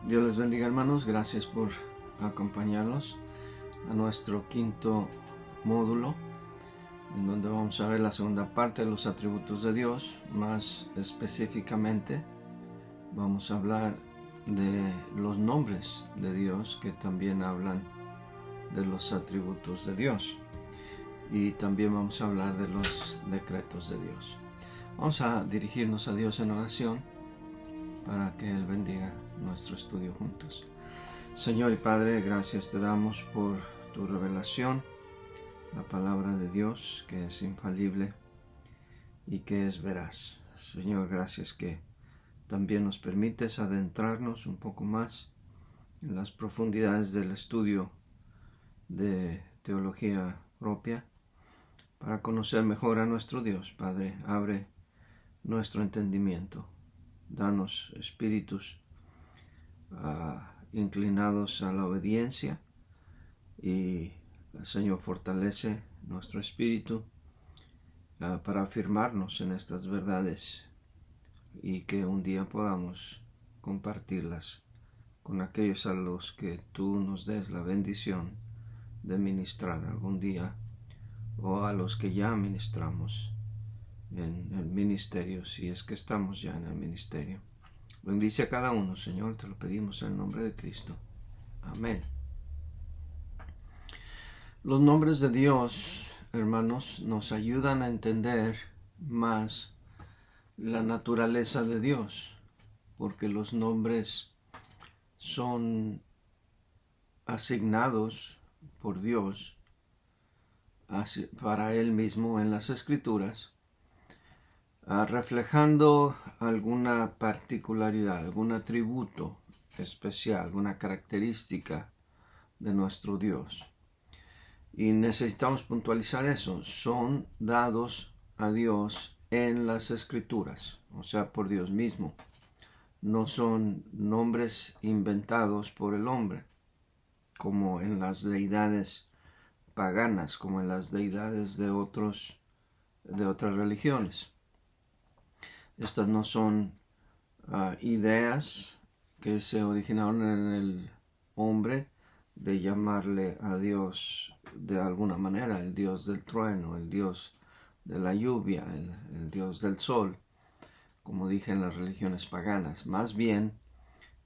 Dios les bendiga, hermanos. Gracias por acompañarnos a nuestro quinto módulo, en donde vamos a ver la segunda parte de los atributos de Dios. Más específicamente vamos a hablar de los nombres de Dios, que también hablan de los atributos de Dios, y también vamos a hablar de los decretos de Dios. Vamos a dirigirnos a Dios en oración para que Él bendiga nuestro estudio juntos. Señor y Padre, gracias te damos por tu revelación, la palabra de Dios que es infalible y que es veraz. Señor, gracias que también nos permites adentrarnos un poco más en las profundidades del estudio de teología propia para conocer mejor a nuestro Dios. Padre, abre nuestro entendimiento. Danos espíritus inclinados a la obediencia y, Señor, fortalece nuestro espíritu para afirmarnos en estas verdades y que un día podamos compartirlas con aquellos a los que tú nos des la bendición de ministrar algún día, o a los que ya ministramos en el ministerio, si es que estamos ya en el ministerio. Bendice a cada uno, Señor, te lo pedimos en el nombre de Cristo. Amén. Los nombres de Dios, hermanos, nos ayudan a entender más la naturaleza de Dios, porque los nombres son asignados por Dios para Él mismo en las Escrituras, reflejando alguna particularidad, algún atributo especial, alguna característica de nuestro Dios. Y necesitamos puntualizar eso. Son dados a Dios en las Escrituras, o sea, por Dios mismo. No son nombres inventados por el hombre, como en las deidades paganas, como en las deidades de otras religiones. Estas no son ideas que se originaron en el hombre de llamarle a Dios de alguna manera, el Dios del trueno, el Dios de la lluvia, el Dios del sol, como dije en las religiones paganas. Más bien,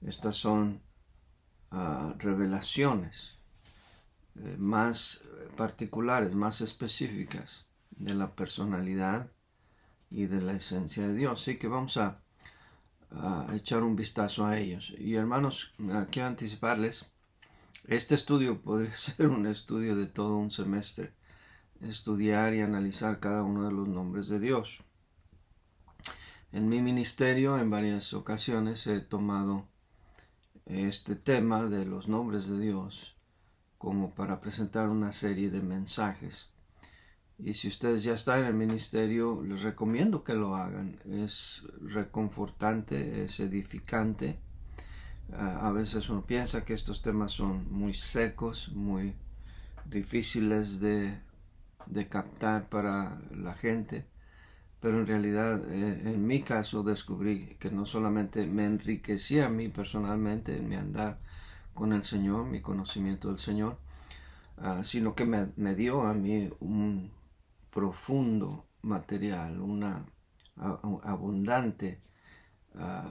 estas son revelaciones más particulares, más específicas de la personalidad y de la esencia de Dios. Así que vamos a echar un vistazo a ellos. Y hermanos, quiero anticiparles, este estudio podría ser un estudio de todo un semestre, estudiar y analizar cada uno de los nombres de Dios. En mi ministerio, en varias ocasiones, he tomado este tema de los nombres de Dios como para presentar una serie de mensajes. Y si ustedes ya están en el ministerio, les recomiendo que lo hagan. Es reconfortante, es edificante. A veces uno piensa que estos temas son muy secos, muy difíciles de captar para la gente, pero en realidad en mi caso descubrí que no solamente me enriquecía a mí personalmente en mi andar con el Señor, mi conocimiento del Señor, sino que me dio a mí un profundo material, una abundante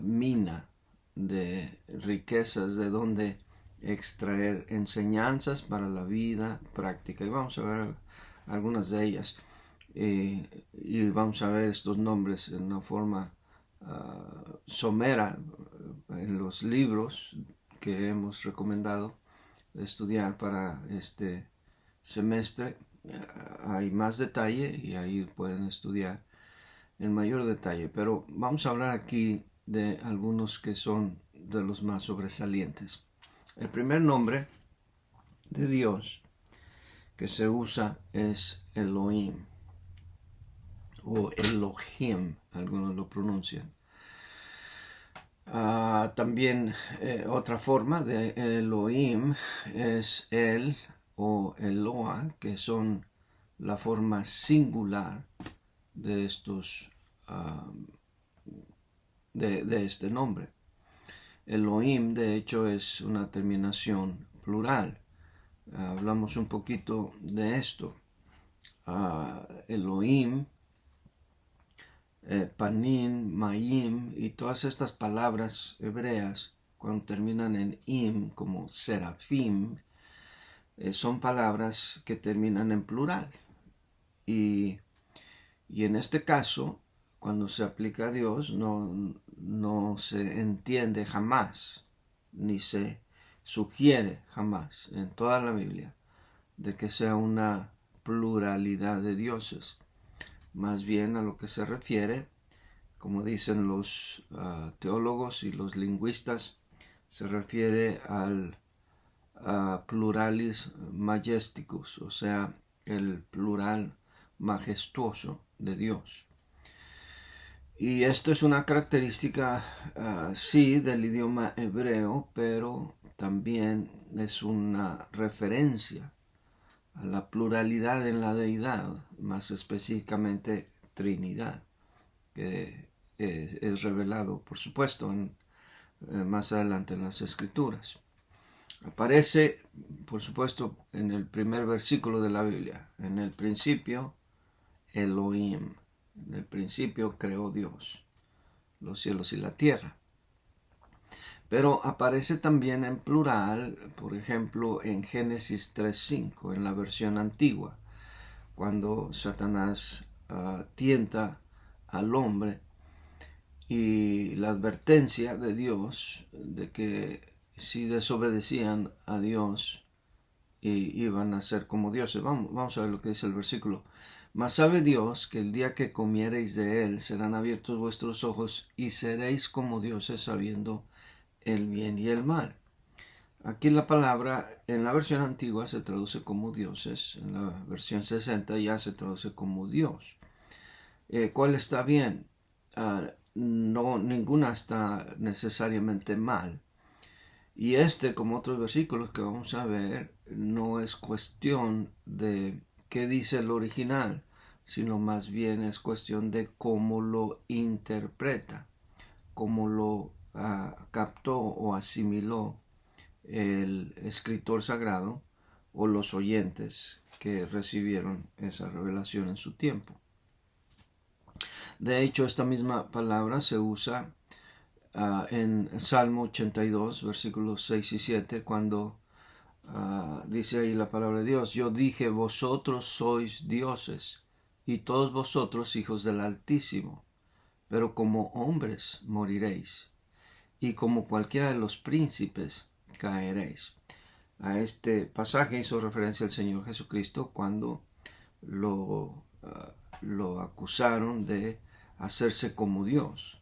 mina de riquezas de donde extraer enseñanzas para la vida práctica. Y vamos a ver algunas de ellas. Y vamos a ver estos nombres en una forma somera en los libros que hemos recomendado estudiar para este semestre. Hay más detalle y ahí pueden estudiar en mayor detalle, pero vamos a hablar aquí de algunos que son de los más sobresalientes. El primer nombre de Dios que se usa es Elohim o Elohim, algunos lo pronuncian. También otra forma de Elohim es El o Eloa, que son la forma singular de estos de este nombre. Elohim, de hecho, es una terminación plural. Hablamos un poquito de esto. Elohim, Panim, Mayim y todas estas palabras hebreas, cuando terminan en im, como serafim, son palabras que terminan en plural. Y en este caso, cuando se aplica a Dios, no se entiende jamás, ni se sugiere jamás en toda la Biblia de que sea una pluralidad de dioses. Más bien a lo que se refiere, como dicen los teólogos y los lingüistas, se refiere al pluralis majesticus, o sea, el plural majestuoso de Dios. Y esto es una característica, sí, del idioma hebreo, pero también es una referencia a la pluralidad en la deidad, más específicamente Trinidad, que es revelado, por supuesto, más adelante en las Escrituras. Aparece, por supuesto, en el primer versículo de la Biblia. En el principio, Elohim. En el principio creó Dios los cielos y la tierra. Pero aparece también en plural, por ejemplo, en Génesis 3:5, en la versión antigua, cuando Satanás tienta al hombre y la advertencia de Dios de que si desobedecían a Dios iban a ser como dioses. Vamos a ver lo que dice el versículo. Mas sabe Dios que el día que comiereis de él serán abiertos vuestros ojos y seréis como dioses sabiendo el bien y el mal. Aquí la palabra en la versión antigua se traduce como dioses, en la versión 60 ya se traduce como Dios. ¿Cuál está bien? No, ninguna está necesariamente mal. Y como otros versículos que vamos a ver, no es cuestión de qué dice el original, sino más bien es cuestión de cómo lo interpreta, cómo lo captó o asimiló el escritor sagrado o los oyentes que recibieron esa revelación en su tiempo. De hecho, esta misma palabra se usa en Salmo 82, versículos 6 y 7, cuando dice ahí la palabra de Dios: yo dije, vosotros sois dioses, y todos vosotros hijos del Altísimo, pero como hombres moriréis, y como cualquiera de los príncipes caeréis. A este pasaje hizo referencia el Señor Jesucristo cuando lo acusaron de hacerse como Dios.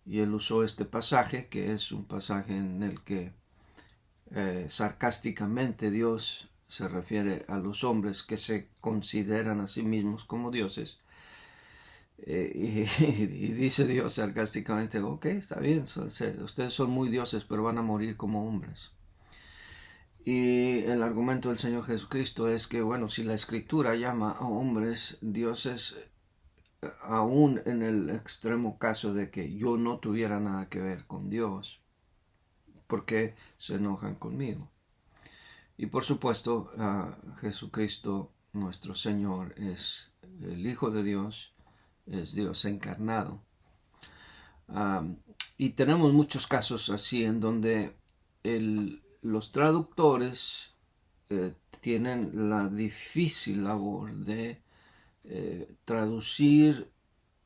Y él usó este pasaje, que es un pasaje en el que sarcásticamente Dios se refiere a los hombres que se consideran a sí mismos como dioses. Y dice Dios sarcásticamente: ok, está bien, ustedes son muy dioses, pero van a morir como hombres. Y el argumento del Señor Jesucristo es que, bueno, si la Escritura llama a hombres dioses, aún en el extremo caso de que yo no tuviera nada que ver con Dios, ¿por qué se enojan conmigo? Y por supuesto, Jesucristo, nuestro Señor, es el Hijo de Dios, es Dios encarnado. Y tenemos muchos casos así en donde los traductores tienen la difícil labor de traducir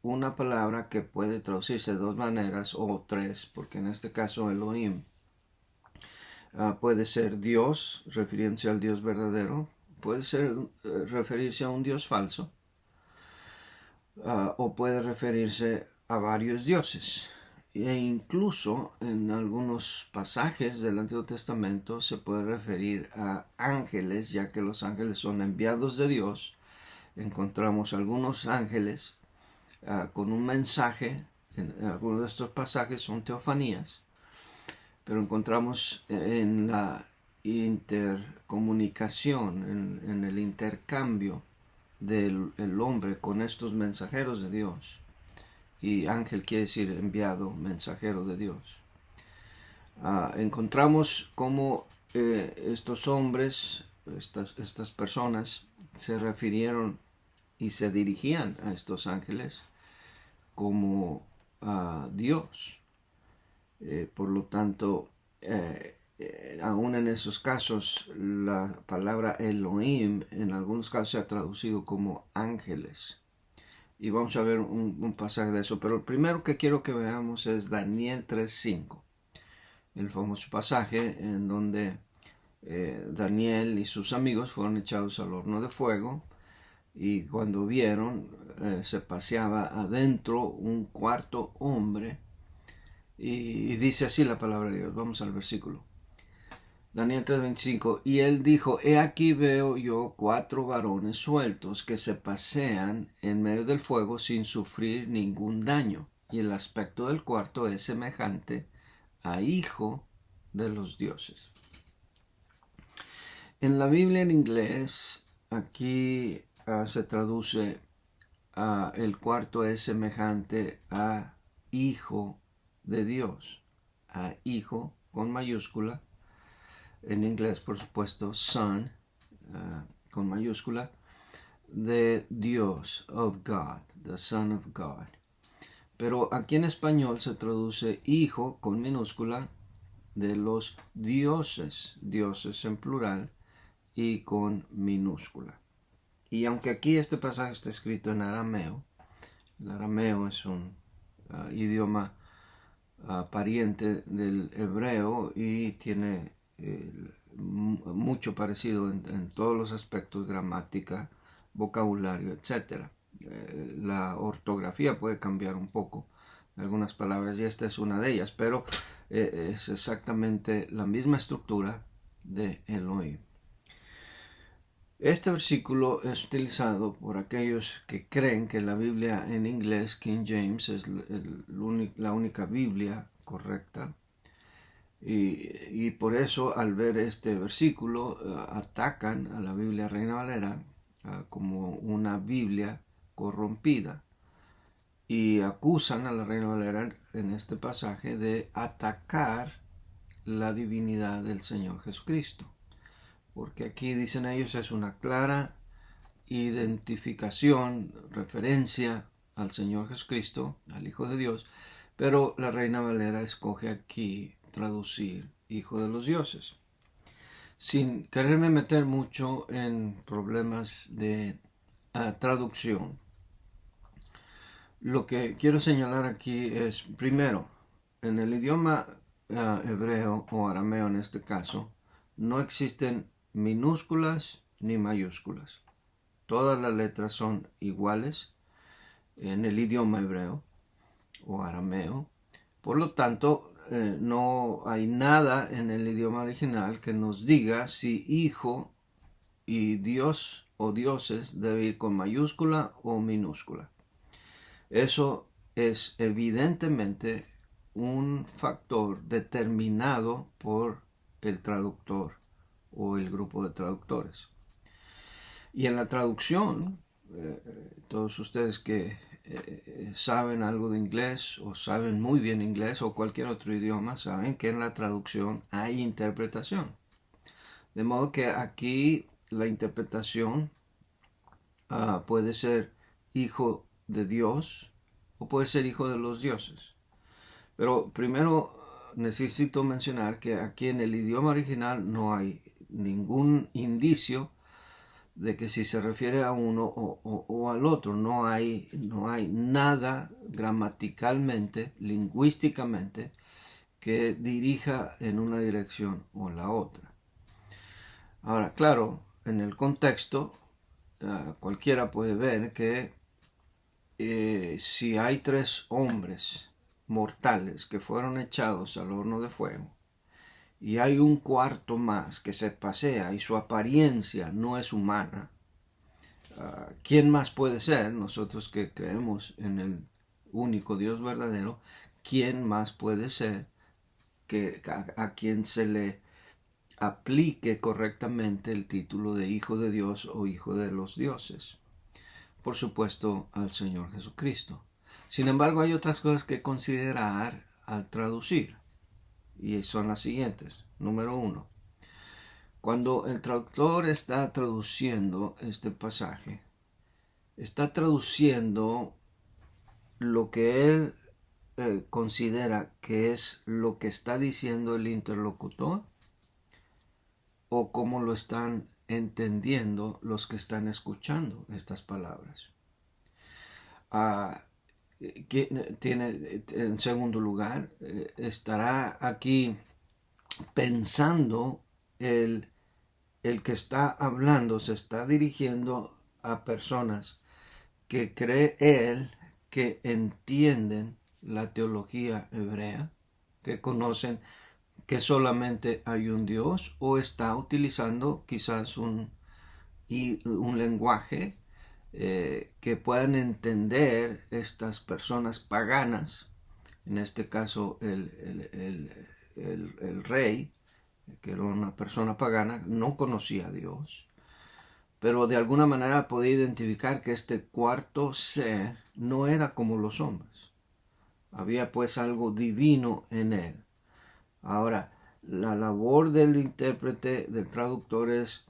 una palabra que puede traducirse de dos maneras o tres, porque en este caso Elohim puede ser Dios, refiriéndose al Dios verdadero, puede ser referirse a un Dios falso, o puede referirse a varios dioses. E incluso en algunos pasajes del Antiguo Testamento se puede referir a ángeles, ya que los ángeles son enviados de Dios. Encontramos algunos ángeles con un mensaje. En algunos de estos pasajes son teofanías, pero encontramos en la intercomunicación, en el intercambio del hombre con estos mensajeros de Dios. Y ángel quiere decir enviado, mensajero de Dios. encontramos cómo estos hombres, estas personas, se refirieron y se dirigían a estos ángeles como a Dios. Por lo tanto, aún en esos casos, la palabra Elohim en algunos casos se ha traducido como ángeles. Y vamos a ver un pasaje de eso. Pero el primero que quiero que veamos es Daniel 3:5. El famoso pasaje en donde Daniel y sus amigos fueron echados al horno de fuego. Y cuando vieron, se paseaba adentro un cuarto hombre. Y dice así la palabra de Dios. Vamos al versículo. Daniel 3:25. Y él dijo, he aquí veo yo 4 varones sueltos que se pasean en medio del fuego sin sufrir ningún daño. Y el aspecto del cuarto es semejante a hijo de los dioses. En la Biblia en inglés, aquí se traduce el cuarto es semejante a hijo de Dios, a hijo con mayúscula, en inglés por supuesto son con mayúscula, de Dios, of God, the Son of God. Pero aquí en español se traduce hijo con minúscula de los dioses, dioses en plural y con minúscula. Y aunque aquí este pasaje está escrito en arameo, el arameo es un idioma pariente del hebreo y tiene mucho parecido en todos los aspectos, gramática, vocabulario, etc. La ortografía puede cambiar un poco algunas palabras y esta es una de ellas, pero es exactamente la misma estructura de Elohim. Este versículo es utilizado por aquellos que creen que la Biblia en inglés, King James, es la única Biblia correcta. Y por eso al ver este versículo atacan a la Biblia Reina Valera como una Biblia corrompida. Y acusan a la Reina Valera en este pasaje de atacar la divinidad del Señor Jesucristo. Porque aquí dicen ellos es una clara identificación, referencia al Señor Jesucristo, al Hijo de Dios, pero la Reina Valera escoge aquí traducir Hijo de los Dioses. Sin quererme meter mucho en problemas de traducción, lo que quiero señalar aquí es, primero, en el idioma hebreo o arameo en este caso, no existen minúsculas ni mayúsculas. Todas las letras son iguales en el idioma hebreo o arameo. Por lo tanto, no hay nada en el idioma original que nos diga si hijo y Dios o dioses debe ir con mayúscula o minúscula. Eso es evidentemente un factor determinado por el traductor o el grupo de traductores. Y en la traducción, todos ustedes que saben algo de inglés o saben muy bien inglés o cualquier otro idioma, saben que en la traducción hay interpretación. De modo que aquí la interpretación puede ser hijo de Dios o puede ser hijo de los dioses. Pero primero necesito mencionar que aquí en el idioma original no hay ningún indicio de que si se refiere a uno o al otro, no hay nada gramaticalmente, lingüísticamente, que dirija en una dirección o en la otra. Ahora, claro, en el contexto, cualquiera puede ver que si hay 3 hombres mortales que fueron echados al horno de fuego, y hay un cuarto más que se pasea y su apariencia no es humana, ¿quién más puede ser? Nosotros que creemos en el único Dios verdadero, ¿quién más puede ser que a quien se le aplique correctamente el título de Hijo de Dios o Hijo de los dioses? Por supuesto, al Señor Jesucristo. Sin embargo, hay otras cosas que considerar al traducir. y son las siguientes. Número 1. Cuando el traductor está traduciendo este pasaje, está traduciendo lo que él considera que es lo que está diciendo el interlocutor o cómo lo están entendiendo los que están escuchando estas palabras. En segundo lugar, estará aquí pensando el que está hablando, se está dirigiendo a personas que cree él que entienden la teología hebrea, que conocen que solamente hay un Dios, o está utilizando quizás un lenguaje que puedan entender estas personas paganas, en este caso el rey, que era una persona pagana, no conocía a Dios, pero de alguna manera podía identificar que este cuarto ser no era como los hombres. Había pues algo divino en él. Ahora, la labor del intérprete, del traductor, es,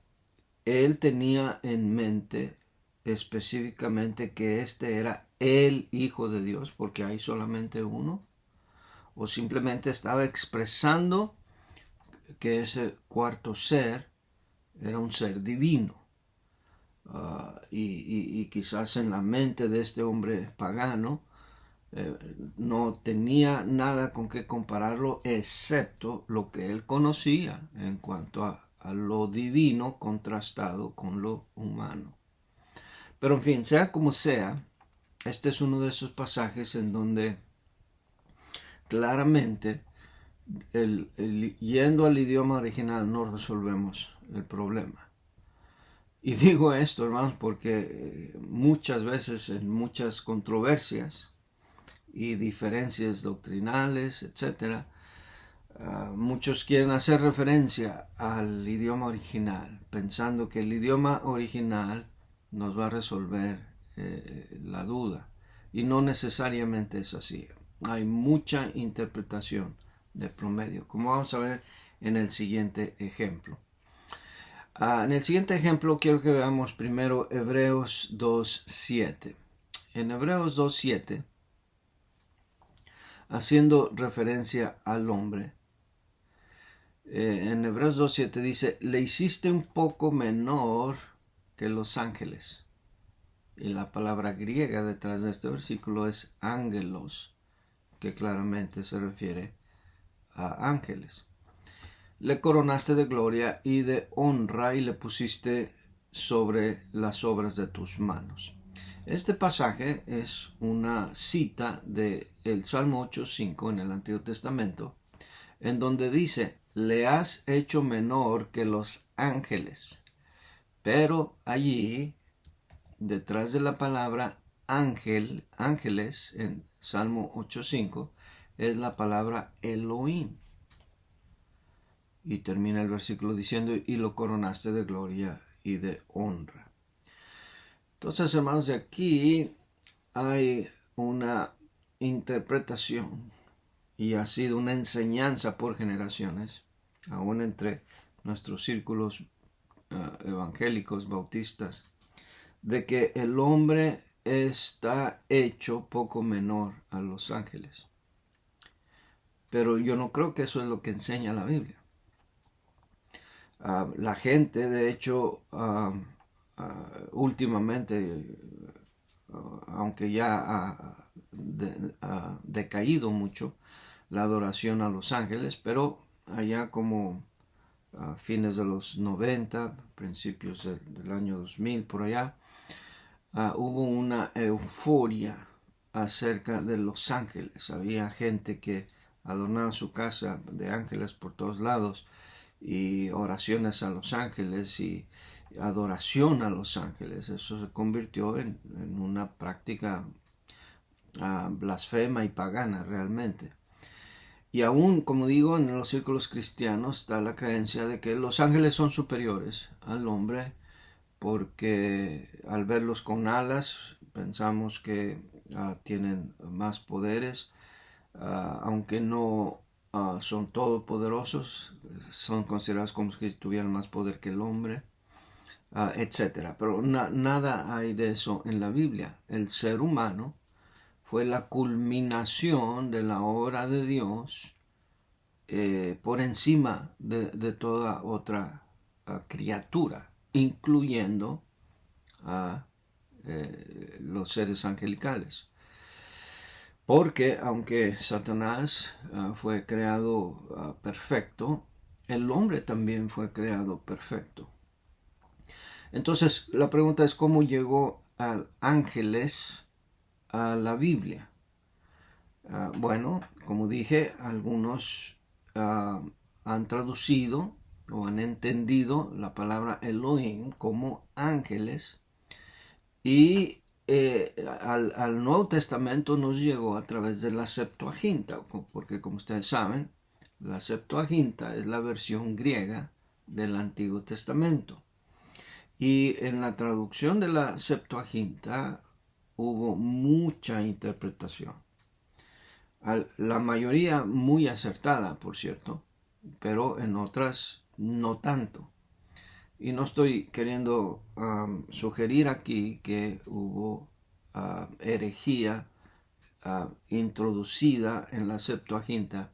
él tenía en mente específicamente que este era el Hijo de Dios, porque hay solamente uno, o simplemente estaba expresando que ese cuarto ser era un ser divino. Y quizás en la mente de este hombre pagano no tenía nada con qué compararlo excepto lo que él conocía en cuanto a lo divino contrastado con lo humano. Pero en fin, sea como sea, este es uno de esos pasajes en donde claramente yendo al idioma original no resolvemos el problema. Y digo esto, hermanos, porque muchas veces en muchas controversias y diferencias doctrinales, etc., muchos quieren hacer referencia al idioma original, pensando que el idioma original nos va a resolver la duda. Y no necesariamente es así. Hay mucha interpretación de promedio, como vamos a ver en el siguiente ejemplo. En el siguiente ejemplo quiero que veamos primero Hebreos 2.7. En Hebreos 2.7, haciendo referencia al hombre, en Hebreos 2.7 dice, le hiciste un poco menor que los ángeles. Y la palabra griega detrás de este versículo es ángelos, que claramente se refiere a ángeles. Le coronaste de gloria y de honra y le pusiste sobre las obras de tus manos. Este pasaje es una cita del Salmo 8.5 en el Antiguo Testamento, en donde dice, le has hecho menor que los ángeles. Pero allí, detrás de la palabra ángel, ángeles, en Salmo 8.5, es la palabra Elohim. Y termina el versículo diciendo, y lo coronaste de gloria y de honra. Entonces, hermanos, de aquí hay una interpretación y ha sido una enseñanza por generaciones, aún entre nuestros círculos evangélicos, bautistas, de que el hombre está hecho poco menor a los ángeles. Pero yo no creo que eso es lo que enseña la Biblia. La gente, de hecho, últimamente, aunque ya ha decaído mucho la adoración a los ángeles, pero allá como a fines de los 90, principios del año 2000, por allá, hubo una euforia acerca de los ángeles. Había gente que adornaba su casa de ángeles por todos lados, y oraciones a los ángeles y adoración a los ángeles. Eso se convirtió en una práctica blasfema y pagana realmente. Y aún, como digo, en los círculos cristianos está la creencia de que los ángeles son superiores al hombre, porque al verlos con alas pensamos que tienen más poderes, aunque no son todopoderosos, son considerados como si tuvieran más poder que el hombre, etc. Pero nada hay de eso en la Biblia. El ser humano fue la culminación de la obra de Dios por encima de toda otra criatura, incluyendo a los seres angelicales. Porque aunque Satanás fue creado perfecto, el hombre también fue creado perfecto. Entonces la pregunta es cómo llegó ángeles a la Biblia. Bueno, como dije, algunos han traducido o han entendido la palabra Elohim como ángeles, y al Nuevo Testamento nos llegó a través de la Septuaginta, porque como ustedes saben, la Septuaginta es la versión griega del Antiguo Testamento. Y en la traducción de la Septuaginta hubo mucha interpretación. La mayoría muy acertada, por cierto, pero en otras no tanto. Y no estoy queriendo sugerir aquí que hubo herejía introducida en la Septuaginta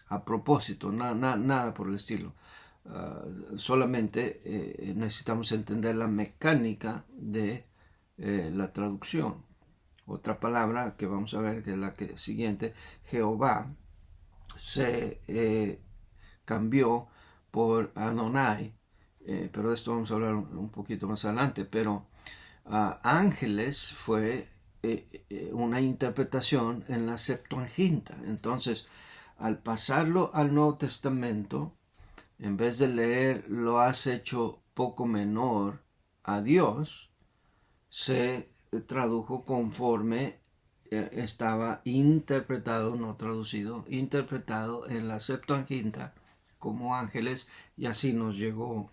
a propósito, nada por el estilo. Solamente necesitamos entender la mecánica de la traducción. Otra palabra que vamos a ver, que es la siguiente, Jehová, se cambió por Adonai, pero de esto vamos a hablar un poquito más adelante. Pero ángeles fue una interpretación en la Septuaginta. Entonces, al pasarlo al Nuevo Testamento, en vez de leer lo has hecho poco menor a Dios, se tradujo conforme estaba interpretado, no traducido, interpretado en la Septuaginta como ángeles, y así nos llegó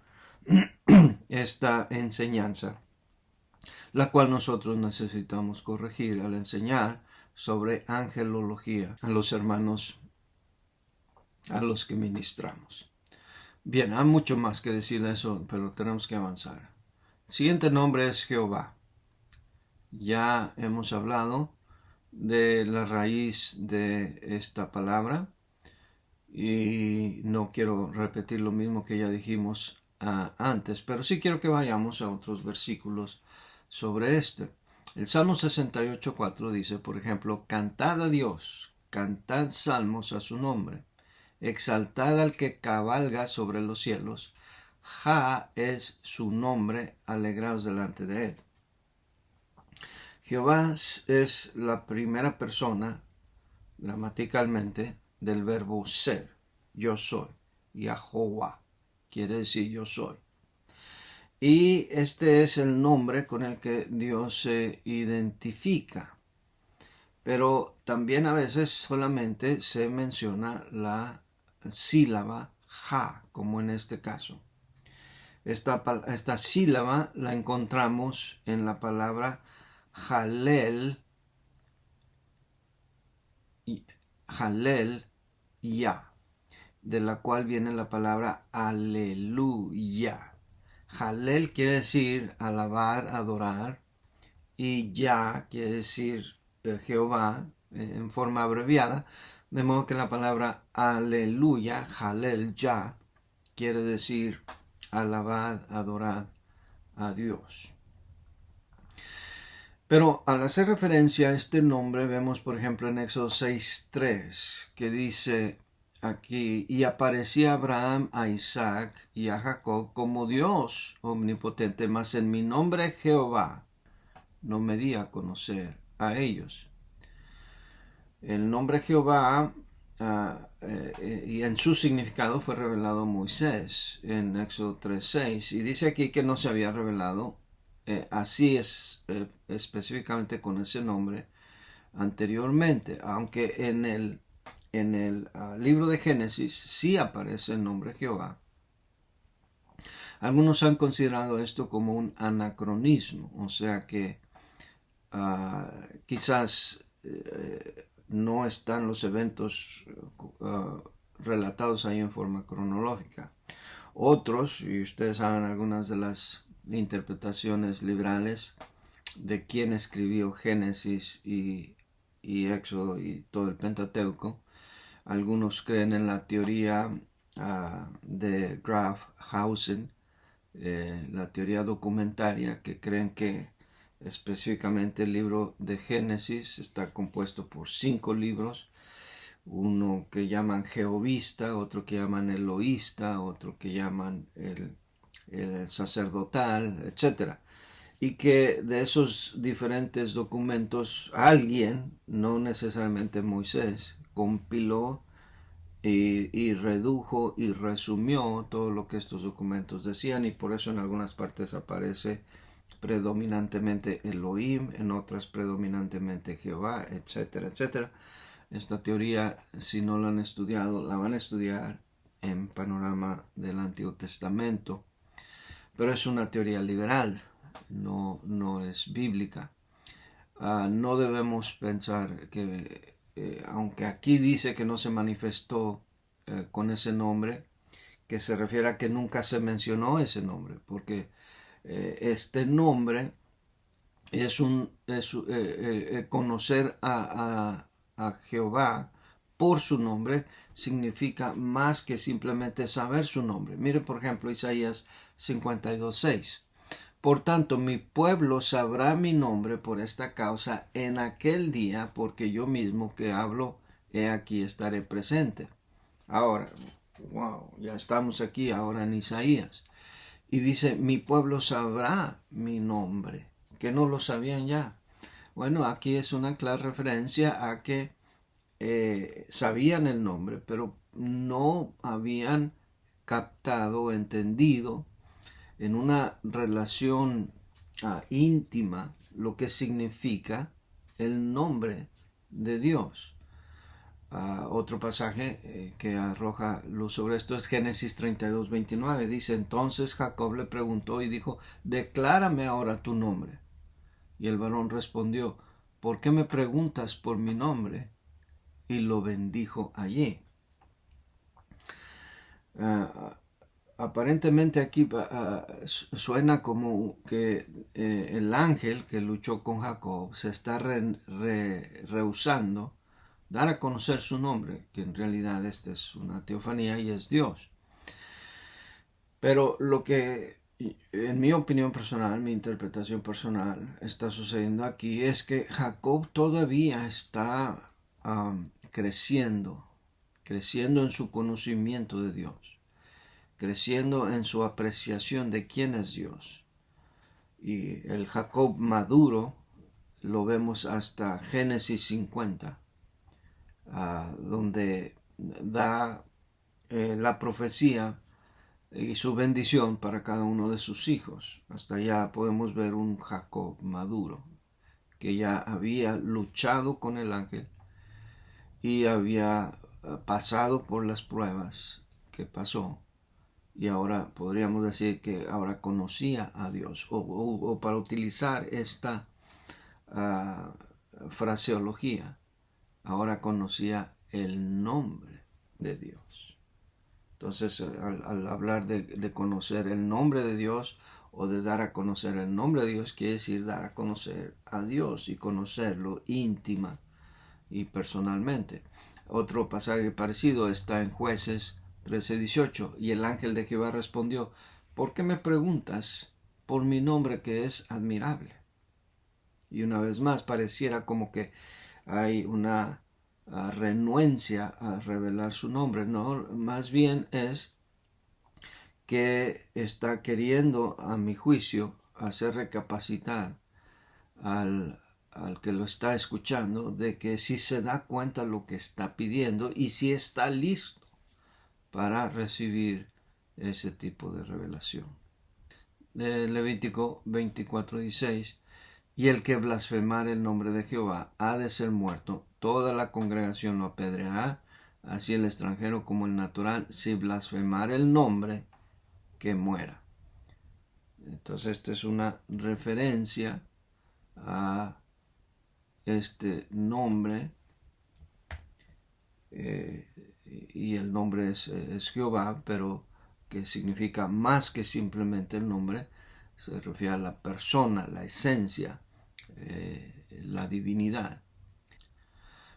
esta enseñanza, la cual nosotros necesitamos corregir al enseñar sobre angelología a los hermanos a los que ministramos. Bien, hay mucho más que decir de eso, pero tenemos que avanzar. El siguiente nombre es Jehová. Ya hemos hablado de la raíz de esta palabra y no quiero repetir lo mismo que ya dijimos antes, pero sí quiero que vayamos a otros versículos sobre este. El Salmo 68:4 dice, por ejemplo, cantad a Dios, cantad salmos a su nombre, exaltad al que cabalga sobre los cielos, Ja es su nombre, alegraos delante de él. Jehová es la primera persona, gramaticalmente, del verbo ser, yo soy. Yahová quiere decir yo soy. Y este es el nombre con el que Dios se identifica. Pero también a veces solamente se menciona la sílaba Ja, como en este caso. Esta sílaba la encontramos en la palabra Jalel, ya, de la cual viene la palabra aleluya. Jalel quiere decir alabar, adorar, y ya quiere decir Jehová en forma abreviada, de modo que la palabra aleluya, Jalel ya, quiere decir alabad, adorad a Dios. Pero al hacer referencia a este nombre, vemos por ejemplo en Éxodo 6:3, que dice aquí, y aparecía Abraham a Isaac y a Jacob como Dios omnipotente, mas en mi nombre Jehová no me di a conocer a ellos. El nombre Jehová y en su significado fue revelado a Moisés en Éxodo 3:6, y dice aquí que no se había revelado así específicamente con ese nombre anteriormente, aunque en el libro de Génesis sí aparece el nombre Jehová. Algunos han considerado esto como un anacronismo, o sea que quizás no están los eventos relatados ahí en forma cronológica. Otros, y ustedes saben algunas de las interpretaciones liberales de quién escribió Génesis y Éxodo y todo el Pentateuco. Algunos creen en la teoría de Grafhausen, la teoría documentaria, que creen que específicamente el libro de Génesis está compuesto por 5 libros, uno que llaman jehovista, otro que llaman eloísta, otro que llaman el sacerdotal, etc. Y que de esos diferentes documentos alguien, no necesariamente Moisés, compiló y redujo y resumió todo lo que estos documentos decían, y por eso en algunas partes aparece predominantemente Elohim, en otras predominantemente Jehová, etcétera, etcétera. Esta teoría, si no la han estudiado, la van a estudiar en Panorama del Antiguo Testamento, pero es una teoría liberal, no es bíblica. No debemos pensar que, aunque aquí dice que no se manifestó con ese nombre, que se refiere a que nunca se mencionó ese nombre, porque este nombre es conocer a Jehová por su nombre significa más que simplemente saber su nombre. Mire, por ejemplo, Isaías 52:6. Por tanto, mi pueblo sabrá mi nombre por esta causa en aquel día, porque yo mismo que hablo, he aquí estaré presente. Ahora, wow, ya estamos aquí ahora en Isaías. Y dice, mi pueblo sabrá mi nombre, que no lo sabían ya. Bueno, aquí es una clara referencia a que sabían el nombre, pero no habían captado, entendido en una relación íntima lo que significa el nombre de Dios. Otro pasaje que arroja luz sobre esto es Génesis 32:29. Dice, entonces Jacob le preguntó y dijo, declárame ahora tu nombre. Y el varón respondió, ¿por qué me preguntas por mi nombre? Y lo bendijo allí. Aparentemente aquí suena como que el ángel que luchó con Jacob se está rehusando dar a conocer su nombre, que en realidad esta es una teofanía y es Dios. Pero lo que, en mi opinión personal, mi interpretación personal, está sucediendo aquí es que Jacob todavía está creciendo en su conocimiento de Dios, creciendo en su apreciación de quién es Dios. Y el Jacob maduro lo vemos hasta Génesis 50, donde da la profecía y su bendición para cada uno de sus hijos. Hasta allá podemos ver un Jacob maduro, que ya había luchado con el ángel y había pasado por las pruebas que pasó. Y ahora podríamos decir que ahora conocía a Dios. O para utilizar esta fraseología, ahora conocía el nombre de Dios. Entonces, al hablar de conocer el nombre de Dios o de dar a conocer el nombre de Dios, quiere decir dar a conocer a Dios y conocerlo íntima y personalmente. Otro pasaje parecido está en Jueces 13:18. Y el ángel de Jehová respondió, ¿por qué me preguntas por mi nombre que es admirable? Y una vez más pareciera como que hay una renuencia a revelar su nombre. No, más bien es que está queriendo, a mi juicio, hacer recapacitar al que lo está escuchando de que si se da cuenta lo que está pidiendo y si está listo para recibir ese tipo de revelación. De Levítico 24:16. Y el que blasfemare el nombre de Jehová ha de ser muerto. Toda la congregación lo apedreará, así el extranjero como el natural. Si blasfemare el nombre, que muera. Entonces esta es una referencia a este nombre y el nombre es Jehová, pero que significa más que simplemente el nombre, se refiere a la persona, la esencia, la divinidad.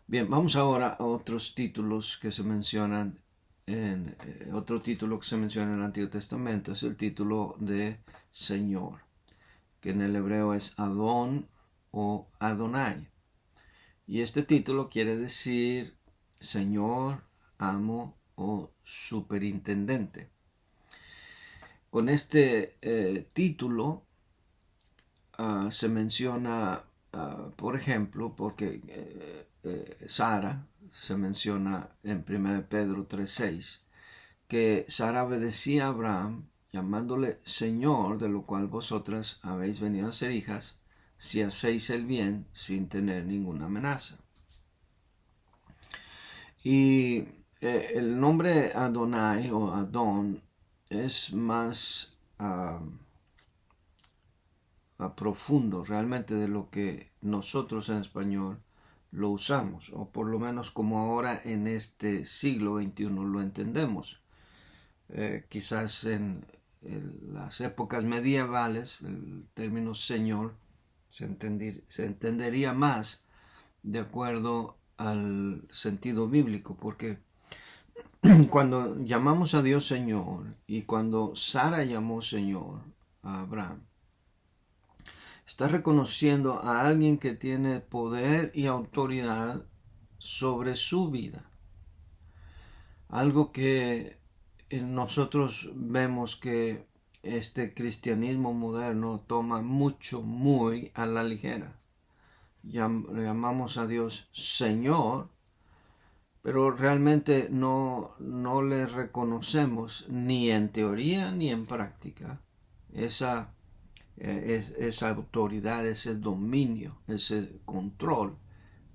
Bien, vamos ahora a otros títulos que se mencionan otro título que se menciona en el Antiguo Testamento es el título de Señor, que en el hebreo es Adón o Adonai. Y este título quiere decir Señor, amo o superintendente. Con este título se menciona, por ejemplo, porque Sara se menciona en 1 Pedro 3:6, que Sara obedecía a Abraham llamándole Señor, de lo cual vosotras habéis venido a ser hijas, si hacéis el bien sin tener ninguna amenaza. Y el nombre Adonai o Adón es más profundo realmente de lo que nosotros en español lo usamos, o por lo menos como ahora en este siglo XXI lo entendemos. Quizás en las épocas medievales el término Señor se entendería más de acuerdo al sentido bíblico, porque cuando llamamos a Dios Señor y cuando Sara llamó Señor a Abraham, está reconociendo a alguien que tiene poder y autoridad sobre su vida. Algo que nosotros vemos que este cristianismo moderno toma muy a la ligera. Llamamos a Dios Señor, pero realmente no le reconocemos ni en teoría ni en práctica esa autoridad, ese dominio, ese control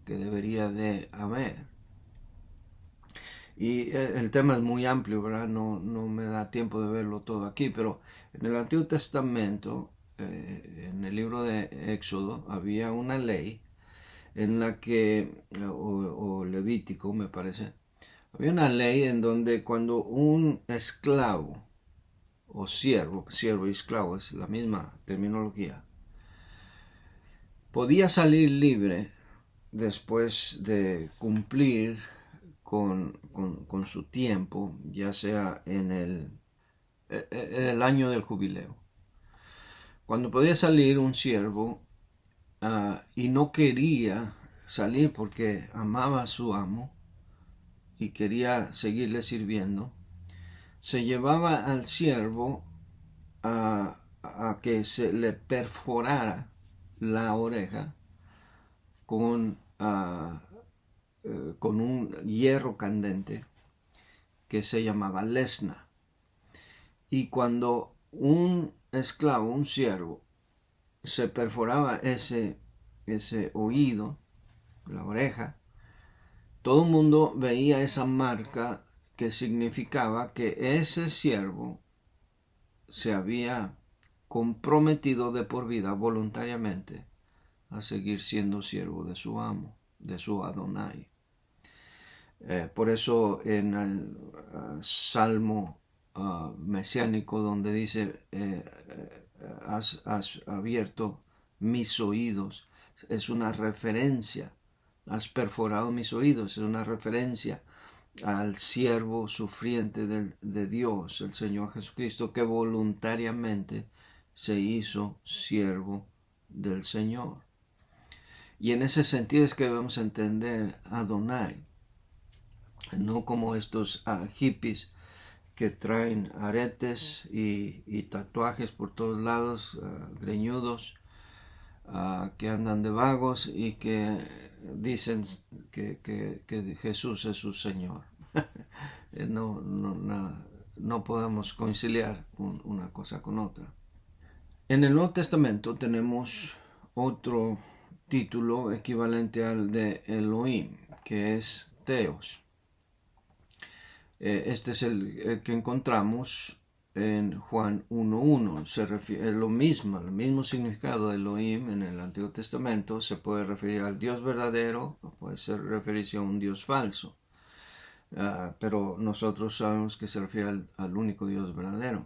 que debería de haber. Y el tema es muy amplio, ¿verdad? No me da tiempo de verlo todo aquí, pero en el Antiguo Testamento, en el libro de Éxodo, había una ley en la que, o Levítico me parece, había una ley en donde cuando un esclavo o siervo y esclavo es la misma terminología, podía salir libre después de cumplir con su tiempo, ya sea en el año del jubileo. Cuando podía salir un siervo y no quería salir porque amaba a su amo y quería seguirle sirviendo, se llevaba al siervo a que se le perforara la oreja con un hierro candente que se llamaba lesna. Y cuando un esclavo, un siervo, se perforaba ese oído, la oreja, todo el mundo veía esa marca que significaba que ese siervo se había comprometido de por vida voluntariamente a seguir siendo siervo de su amo, de su Adonai. Por eso en el Salmo mesiánico donde dice has abierto mis oídos, es una referencia, has perforado mis oídos, es una referencia al siervo sufriente de Dios, el Señor Jesucristo, que voluntariamente se hizo siervo del Señor. Y en ese sentido es que debemos entender a Adonai, no como estos hippies que traen aretes y tatuajes por todos lados, greñudos, que andan de vagos y que dicen que Jesús es su Señor. No podemos conciliar una cosa con otra. En el Nuevo Testamento tenemos otro título equivalente al de Elohim, que es Theos. Este es el que encontramos en Juan 1.1. Se refiere, es lo mismo, el mismo significado de Elohim en el Antiguo Testamento. Se puede referir al Dios verdadero o puede referirse a un Dios falso. pero nosotros sabemos que se refiere al único Dios verdadero.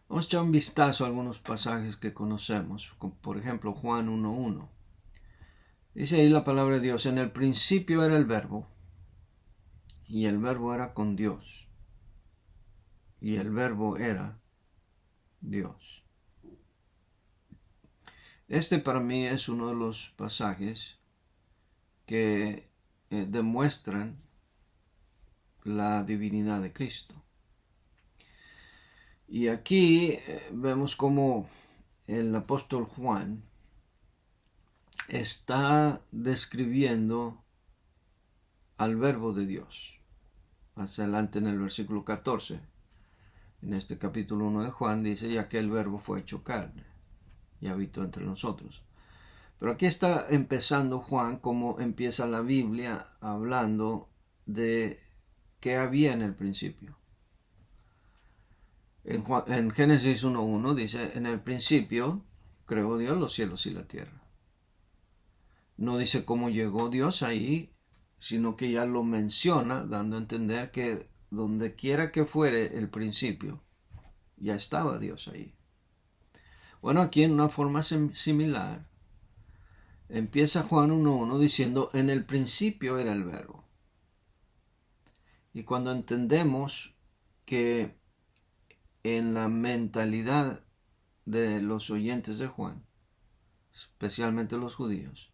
Vamos a echar un vistazo a algunos pasajes que conocemos, como por ejemplo Juan 1:1. Dice ahí la palabra de Dios: en el principio era el Verbo, y el Verbo era con Dios, y el Verbo era Dios. Este para mí es uno de los pasajes que demuestran la divinidad de Cristo. Y aquí vemos cómo el apóstol Juan está describiendo al Verbo de Dios. Más adelante en el versículo 14, en este capítulo 1 de Juan, dice: ya que el Verbo fue hecho carne y habitó entre nosotros. Pero aquí está empezando Juan, como empieza la Biblia, hablando de qué había en el principio. En Génesis 1:1 dice: en el principio creó Dios los cielos y la tierra. No dice cómo llegó Dios ahí, sino que ya lo menciona, dando a entender que donde quiera que fuere el principio, ya estaba Dios ahí. Bueno, aquí en una forma similar, empieza Juan 1:1 diciendo: en el principio era el Verbo. Y cuando entendemos que en la mentalidad de los oyentes de Juan, especialmente los judíos,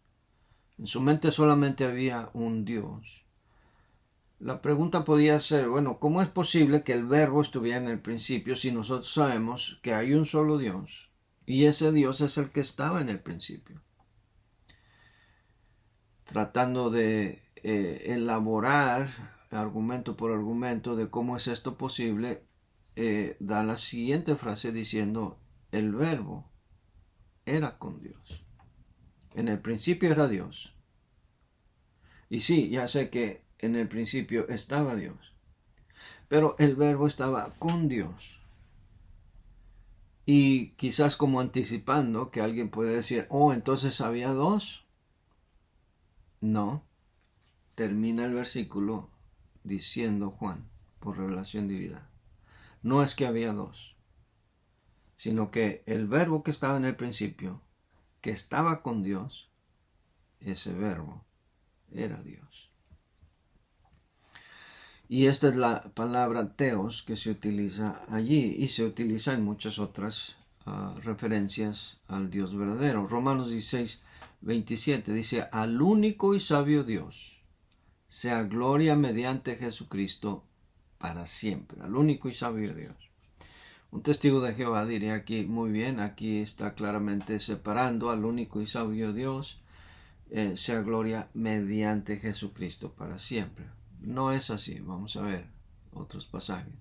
en su mente solamente había un Dios, la pregunta podía ser: bueno, ¿cómo es posible que el Verbo estuviera en el principio si nosotros sabemos que hay un solo Dios y ese Dios es el que estaba en el principio? Tratando de elaborar argumento por argumento de cómo es esto posible, da la siguiente frase diciendo: el Verbo era con Dios. En el principio era Dios. Y sí, ya sé que en el principio estaba Dios, pero el Verbo estaba con Dios. Y quizás como anticipando que alguien puede decir: oh, entonces había dos. No, termina el versículo diciendo Juan, por revelación divina: no es que había dos, sino que el Verbo que estaba en el principio, que estaba con Dios, ese Verbo era Dios. Y esta es la palabra teos que se utiliza allí y se utiliza en muchas otras referencias al Dios verdadero. Romanos 16:27 dice: al único y sabio Dios sea gloria mediante Jesucristo para siempre. Al único y sabio Dios. Un testigo de Jehová diría aquí: muy bien, aquí está claramente separando al único y sabio Dios, sea gloria mediante Jesucristo para siempre. No es así. Vamos a ver otros pasajes.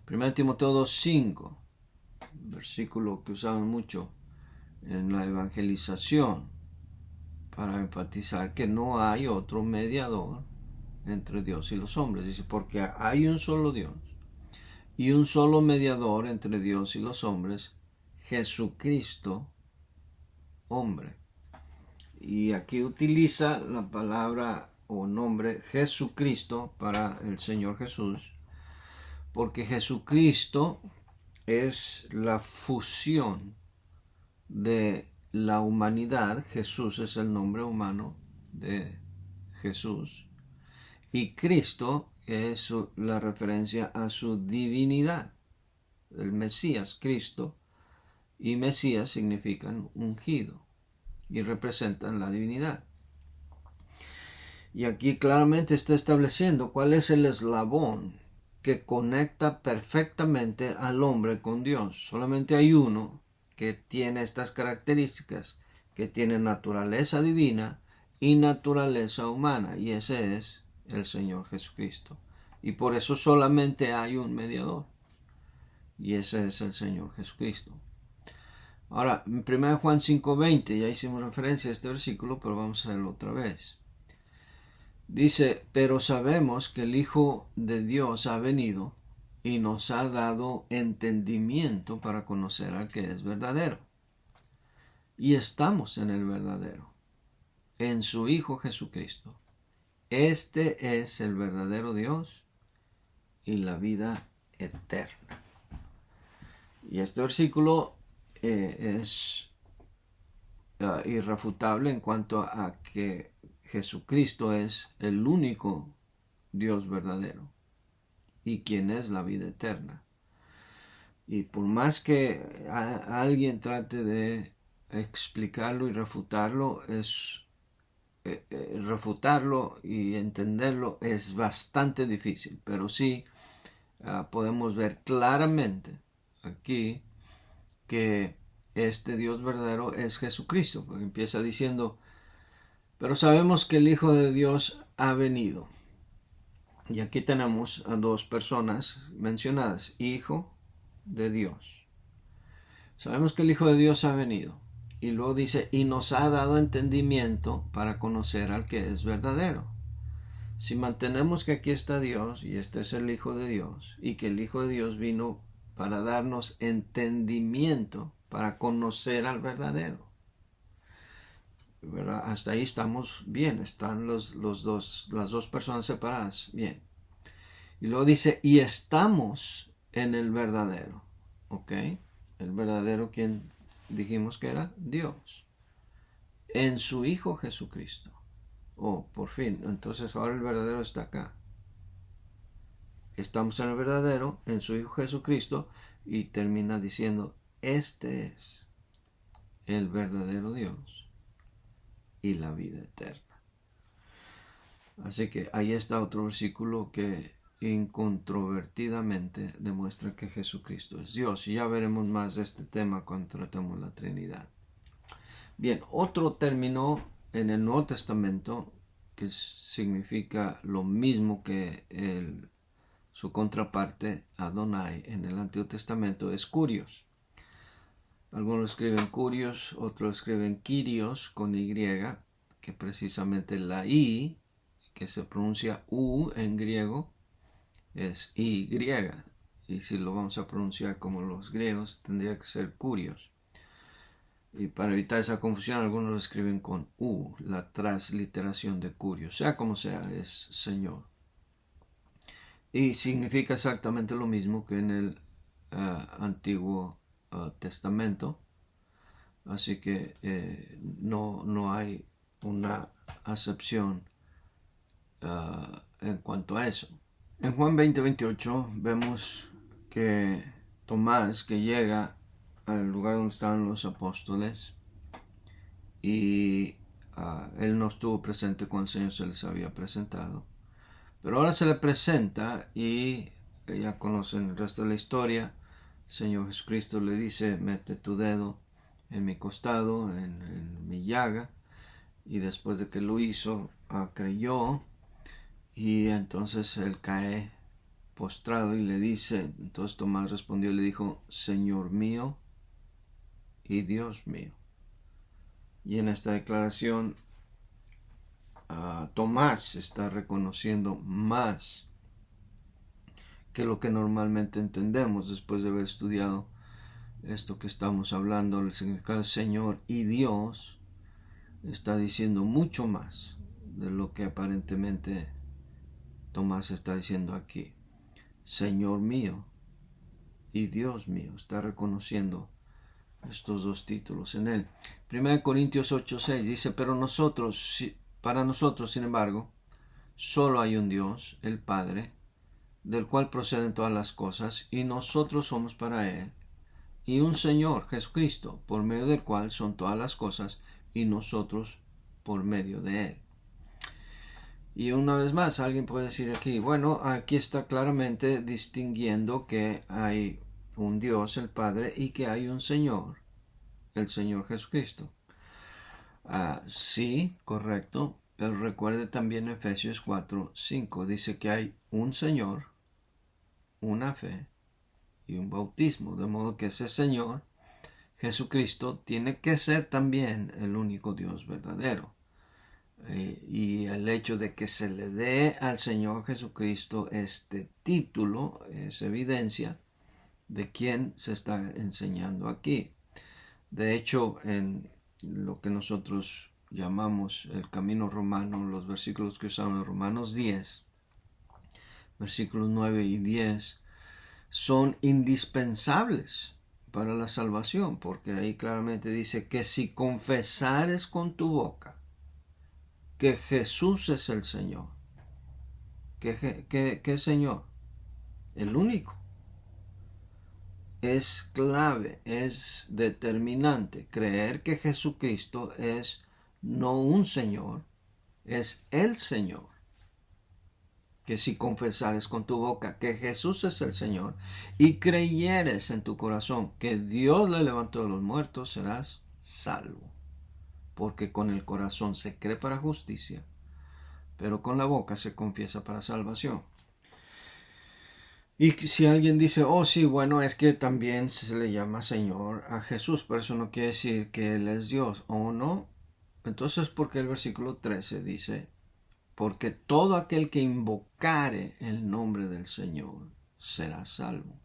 1 Timoteo 2:5, versículo que usaban mucho en la evangelización para enfatizar que no hay otro mediador entre Dios y los hombres. Dice: porque hay un solo Dios y un solo mediador entre Dios y los hombres, Jesucristo, hombre. Y aquí utiliza la palabra o nombre Jesucristo para el Señor Jesús, porque Jesucristo es la fusión de la humanidad. Jesús es el nombre humano de Jesús, y Cristo es la referencia a su divinidad. El Mesías, Cristo, y Mesías significan ungido y representan la divinidad. Y aquí claramente está estableciendo cuál es el eslabón que conecta perfectamente al hombre con Dios. Solamente hay uno que tiene estas características, que tiene naturaleza divina y naturaleza humana, y ese es el Señor Jesucristo. Y por eso solamente hay un mediador, y ese es el Señor Jesucristo. Ahora, en 1 Juan 5:20, ya hicimos referencia a este versículo, pero vamos a verlo otra vez. Dice: pero sabemos que el Hijo de Dios ha venido y nos ha dado entendimiento para conocer al que es verdadero. Y estamos en el verdadero, en su Hijo Jesucristo. Este es el verdadero Dios y la vida eterna. Y este versículo es irrefutable en cuanto a que Jesucristo es el único Dios verdadero y quien es la vida eterna. Y por más que alguien trate de explicarlo y refutarlo, refutarlo y entenderlo es bastante difícil, pero sí podemos ver claramente aquí que este Dios verdadero es Jesucristo, porque empieza diciendo, pero sabemos que el Hijo de Dios ha venido. Y aquí tenemos a dos personas mencionadas, Hijo de Dios. Sabemos que el Hijo de Dios ha venido. Y luego dice, y nos ha dado entendimiento para conocer al que es verdadero. Si mantenemos que aquí está Dios, y este es el Hijo de Dios, y que el Hijo de Dios vino para darnos entendimiento, para conocer al verdadero. ¿Verdad? Hasta ahí estamos bien, están las dos personas separadas, bien. Y luego dice, y estamos en el verdadero. ¿Ok? El verdadero, ¿quién dijimos que era? Dios. En su Hijo Jesucristo. Oh, por fin. Entonces ahora el verdadero está acá. Estamos en el verdadero, en su Hijo Jesucristo. Y termina diciendo, este es el verdadero Dios y la vida eterna. Así que ahí está otro versículo que incontrovertidamente demuestra que Jesucristo es Dios. Y ya veremos más de este tema cuando tratemos la Trinidad. Bien, otro término en el Nuevo Testamento que significa lo mismo que su contraparte Adonai en el Antiguo Testamento es Kurios. Algunos escriben Kurios, otros escriben Kyrios con Y, que precisamente la I, que se pronuncia U en griego, es Y. Y si lo vamos a pronunciar como los griegos, tendría que ser Kurios. Y para evitar esa confusión, algunos lo escriben con U, la transliteración de Kurios. Sea como sea, es Señor. Y significa exactamente lo mismo que en el Antiguo Testamento. Así que no hay una acepción en cuanto a eso. En Juan 20:28 vemos que Tomás, que llega al lugar donde estaban los apóstoles, y él no estuvo presente cuando el Señor se les había presentado, pero ahora se le presenta y ya conocen el resto de la historia. El Señor Jesucristo le dice, mete tu dedo en mi costado, en mi llaga, y después de que lo hizo, creyó, y entonces él cae postrado y le dice, entonces Tomás respondió y le dijo, Señor mío y Dios mío. Y en esta declaración Tomás está reconociendo más que lo que normalmente entendemos después de haber estudiado esto que estamos hablando, el significado de Señor y Dios. Está diciendo mucho más de lo que aparentemente Tomás está diciendo aquí. Señor mío y Dios mío. Está reconociendo estos dos títulos en él. 1 Corintios 8:6 dice, pero para nosotros, sin embargo, solo hay un Dios, el Padre, del cual proceden todas las cosas, y nosotros somos para Él, y un Señor, Jesucristo, por medio del cual son todas las cosas, y nosotros por medio de Él. Y una vez más, alguien puede decir aquí, bueno, aquí está claramente distinguiendo que hay un Dios, el Padre, y que hay un Señor, el Señor Jesucristo. Sí, correcto, pero recuerde también Efesios 4:5, dice que hay un Señor, una fe y un bautismo, de modo que ese Señor, Jesucristo, tiene que ser también el único Dios verdadero. Y el hecho de que se le dé al Señor Jesucristo este título es evidencia de quién se está enseñando aquí. De hecho, en lo que nosotros llamamos el camino romano, los versículos que usamos en Romanos 10, versículos 9 y 10, son indispensables para la salvación, porque ahí claramente dice que si confesares con tu boca que Jesús es el Señor, ¿qué Señor? El único. Es clave, es determinante creer que Jesucristo es no un Señor, es el Señor. Que si confesares con tu boca que Jesús es el Señor y creyeres en tu corazón que Dios le levantó de los muertos, serás salvo. Porque con el corazón se cree para justicia, pero con la boca se confiesa para salvación. Y si alguien dice, oh sí, bueno, es que también se le llama Señor a Jesús, pero eso no quiere decir que Él es Dios, ¿o no? Entonces, ¿por qué el versículo 13 dice, porque todo aquel que invocare el nombre del Señor será salvo?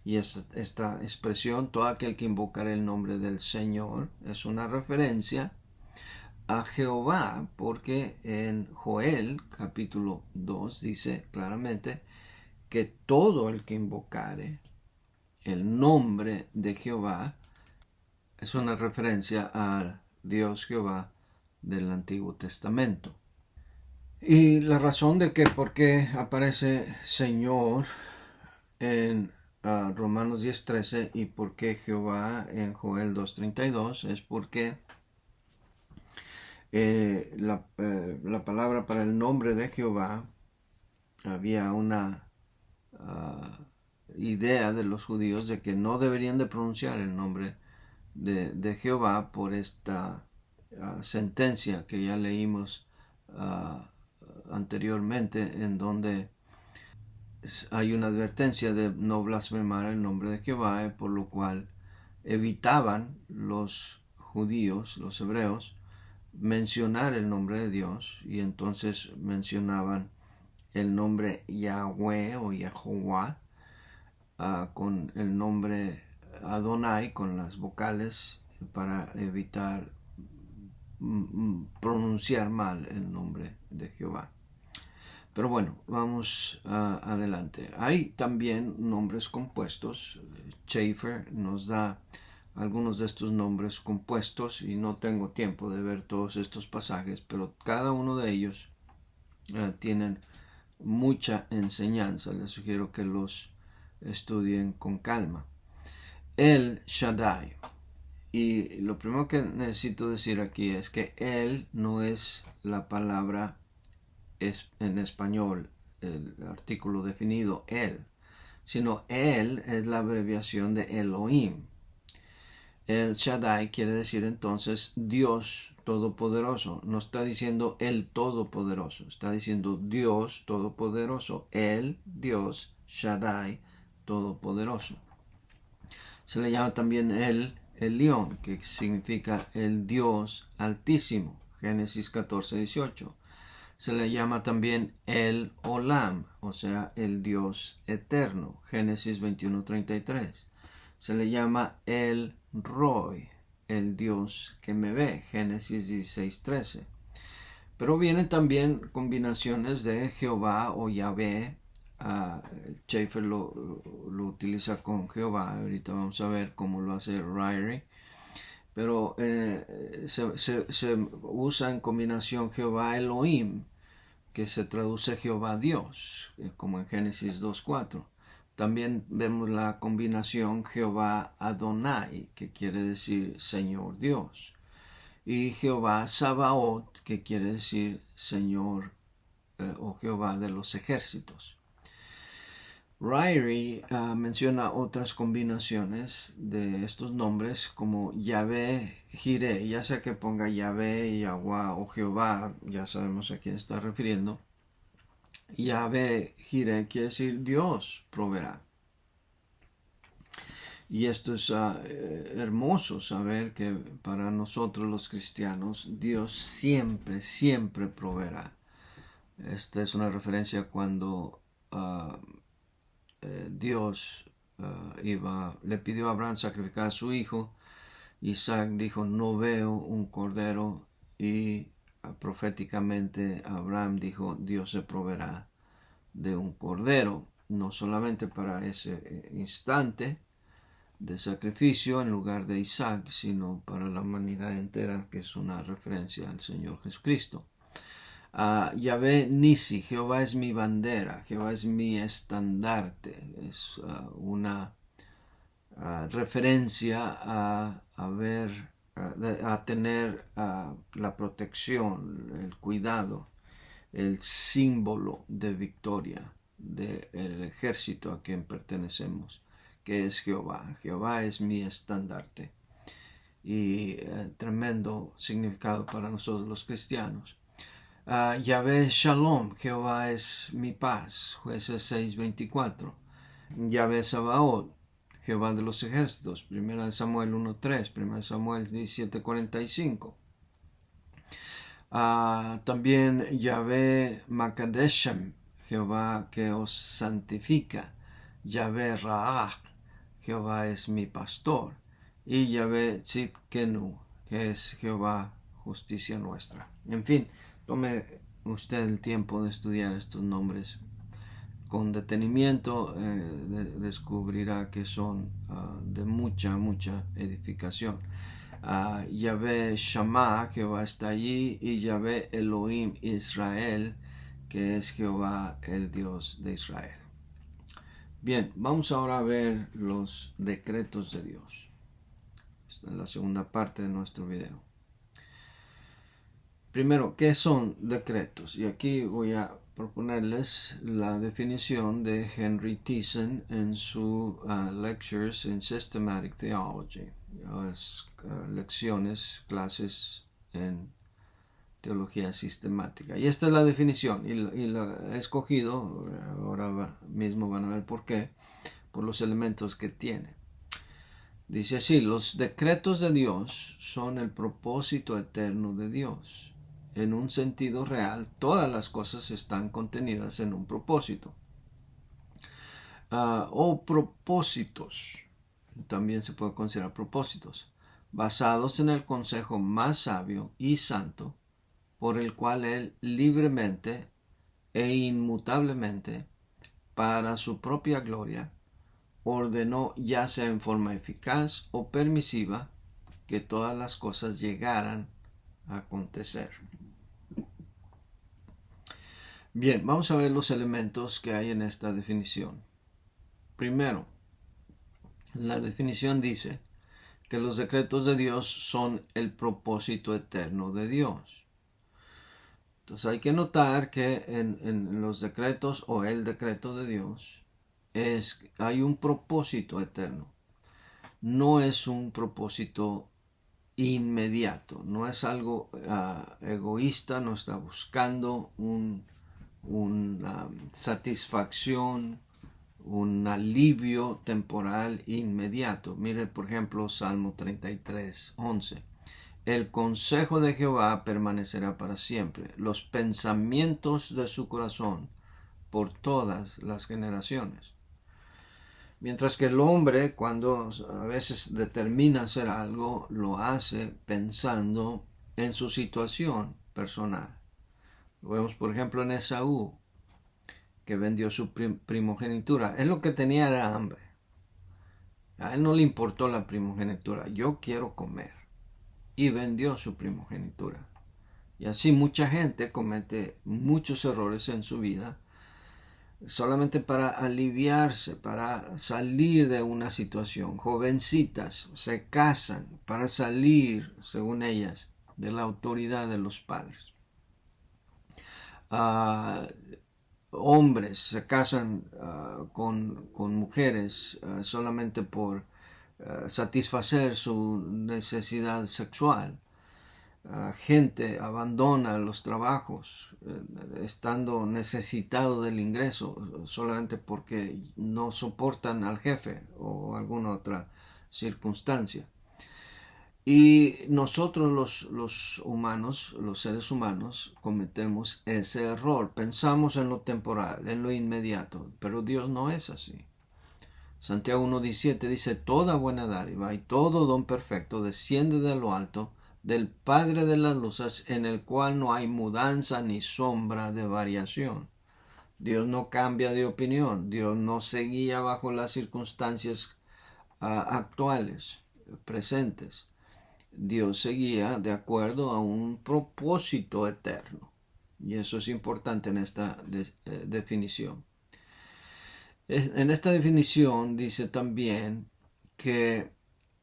Y esta expresión, todo aquel que invocare el nombre del Señor, es una referencia a Jehová, porque en Joel capítulo 2 dice claramente que todo el que invocare el nombre de Jehová es una referencia al Dios Jehová del Antiguo Testamento. Y la razón de que por qué aparece Señor en Romanos 10:13 y por qué Jehová en Joel 2:32 es porque la palabra para el nombre de Jehová, había una idea de los judíos de que no deberían de pronunciar el nombre de Jehová por esta sentencia que ya leímos anteriormente, en donde hay una advertencia de no blasfemar el nombre de Jehová, por lo cual evitaban los judíos, los hebreos, mencionar el nombre de Dios, y entonces mencionaban el nombre Yahweh o Yahová con el nombre Adonai, con las vocales, para evitar pronunciar mal el nombre de Jehová. Pero bueno, vamos adelante. Hay también nombres compuestos. Schaeffer nos da algunos de estos nombres compuestos y no tengo tiempo de ver todos estos pasajes, pero cada uno de ellos tienen mucha enseñanza. Les sugiero que los estudien con calma. El Shaddai. Y lo primero que necesito decir aquí es que él no es la palabra en español, el artículo definido él, sino él es la abreviación de Elohim. El Shaddai quiere decir entonces Dios Todopoderoso. No está diciendo el Todopoderoso, está diciendo Dios Todopoderoso. El Dios Shaddai Todopoderoso. Se le llama también el Elión, que significa el Dios Altísimo. Génesis 14:18. Se le llama también el Olam, o sea, el Dios Eterno. Génesis 21:33. Se le llama el Roy, el Dios que me ve. Génesis 16:13. Pero vienen también combinaciones de Jehová o Yahvé. Schaeffer lo utiliza con Jehová. Ahorita vamos a ver cómo lo hace Ryrie. Pero se usa en combinación Jehová Elohim, que se traduce Jehová Dios, como en Génesis 2:4. También vemos la combinación Jehová Adonai, que quiere decir Señor Dios, y Jehová Sabaoth, que quiere decir Señor o Jehová de los ejércitos. Ryrie menciona otras combinaciones de estos nombres como Yahvé, Jireh, ya sea que ponga Yahvé, Yahweh o Jehová, ya sabemos a quién está refiriendo. Yahvé, Jireh, quiere decir Dios proveerá. Y esto es hermoso saber que para nosotros los cristianos Dios siempre, siempre proveerá. Esta es una referencia cuando Dios le pidió a Abraham sacrificar a su hijo. Isaac dijo, no veo un cordero y proféticamente Abraham dijo, Dios se proveerá de un cordero, no solamente para ese instante de sacrificio en lugar de Isaac, sino para la humanidad entera, que es una referencia al Señor Jesucristo. Yahvé Nisi, Jehová es mi bandera, Jehová es mi estandarte, es una referencia a tener la protección, el cuidado, el símbolo de victoria del ejército a quien pertenecemos, que es Jehová. Jehová es mi estandarte. Y tremendo significado para nosotros los cristianos. Yahvé Shalom, Jehová es mi paz, Jueces 6:24. Yahvé Sabaoth, Jehová de los ejércitos, 1 Samuel 1:3, 1 Samuel 17:45. También Yahvé Makadeshem, Jehová que os santifica. Yahvé Raah, Jehová es mi pastor. Y Yahvé Tzidkenu, que es Jehová justicia nuestra. En fin, tome usted el tiempo de estudiar estos nombres con detenimiento, descubrirá que son de mucha edificación. Yahvé Shammah, Jehová está allí, y Yahvé Elohim Israel, que es Jehová el Dios de Israel. Bien, vamos ahora a ver los decretos de Dios. Esta es la segunda parte de nuestro video. Primero, ¿qué son decretos? Y aquí voy a proponerles la definición de Henry Thiessen en su Lectures in Systematic Theology, lecciones, clases en teología sistemática. Y esta es la definición, y la he escogido, ahora mismo van a ver por qué, por los elementos que tiene. Dice así: los decretos de Dios son el propósito eterno de Dios. En un sentido real, todas las cosas están contenidas en un propósito. O propósitos, también se puede considerar propósitos, basados en el consejo más sabio y santo, por el cual Él libremente e inmutablemente, para su propia gloria, ordenó, ya sea en forma eficaz o permisiva, que todas las cosas llegaran a acontecer. Bien, vamos a ver los elementos que hay en esta definición. Primero, la definición dice que los decretos de Dios son el propósito eterno de Dios. Entonces hay que notar que en los decretos o el decreto de Dios hay un propósito eterno. No es un propósito inmediato, no es algo egoísta, no está buscando una satisfacción, un alivio temporal inmediato. Mire, por ejemplo, Salmo 33:11. El consejo de Jehová permanecerá para siempre, los pensamientos de su corazón por todas las generaciones. Mientras que el hombre, cuando a veces determina hacer algo, lo hace pensando en su situación personal. Lo vemos, por ejemplo, en Esaú, que vendió su primogenitura. Él lo que tenía era hambre. A él no le importó la primogenitura. Yo quiero comer. Y vendió su primogenitura. Y así mucha gente comete muchos errores en su vida solamente para aliviarse, para salir de una situación. Jovencitas se casan para salir, según ellas, de la autoridad de los padres. Hombres se casan con mujeres solamente por satisfacer su necesidad sexual. Gente abandona los trabajos estando necesitado del ingreso solamente porque no soportan al jefe o alguna otra circunstancia. Y nosotros los humanos, los seres humanos, cometemos ese error. Pensamos en lo temporal, en lo inmediato, pero Dios no es así. Santiago 1:17 dice: toda buena dádiva y todo don perfecto desciende de lo alto, del Padre de las luces, en el cual no hay mudanza ni sombra de variación. Dios no cambia de opinión. Dios no se guía bajo las circunstancias actuales, presentes. Dios se guía de acuerdo a un propósito eterno. Y eso es importante en esta definición. En esta definición dice también que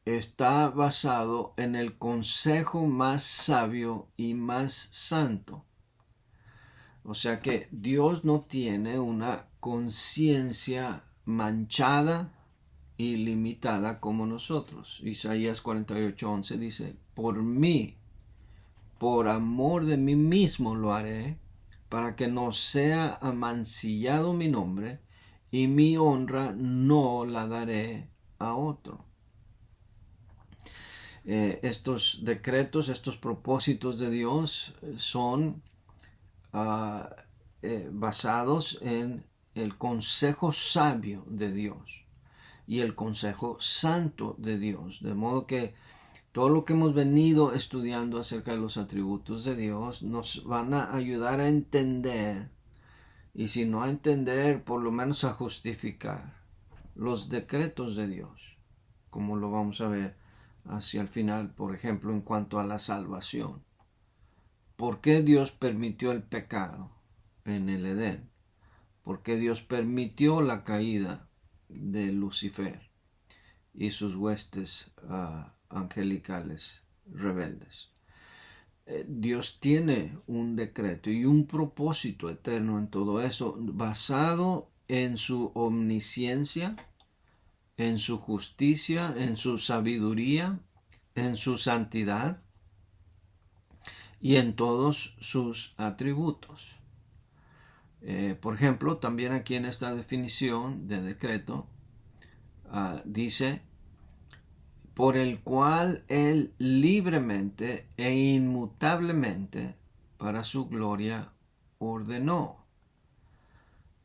está basado en el consejo más sabio y más santo. O sea que Dios no tiene una conciencia manchada y limitada como nosotros. Isaías 48:11 dice, por mí, por amor de mí mismo lo haré, para que no sea amancillado mi nombre, y mi honra no la daré a otro. Estos decretos, estos propósitos de Dios son basados en el consejo sabio de Dios y el consejo santo de Dios. De modo que todo lo que hemos venido estudiando acerca de los atributos de Dios nos van a ayudar a entender, y si no a entender, por lo menos a justificar los decretos de Dios, como lo vamos a ver hacia el final, por ejemplo, en cuanto a la salvación. ¿Por qué Dios permitió el pecado en el Edén? ¿Por qué Dios permitió la caída de Lucifer y sus huestes angelicales rebeldes? Dios tiene un decreto y un propósito eterno en todo eso, basado en su omnisciencia, en su justicia, en su sabiduría, en su santidad y en todos sus atributos. Por ejemplo, también aquí en esta definición de decreto dice, por el cual Él libremente e inmutablemente para su gloria ordenó.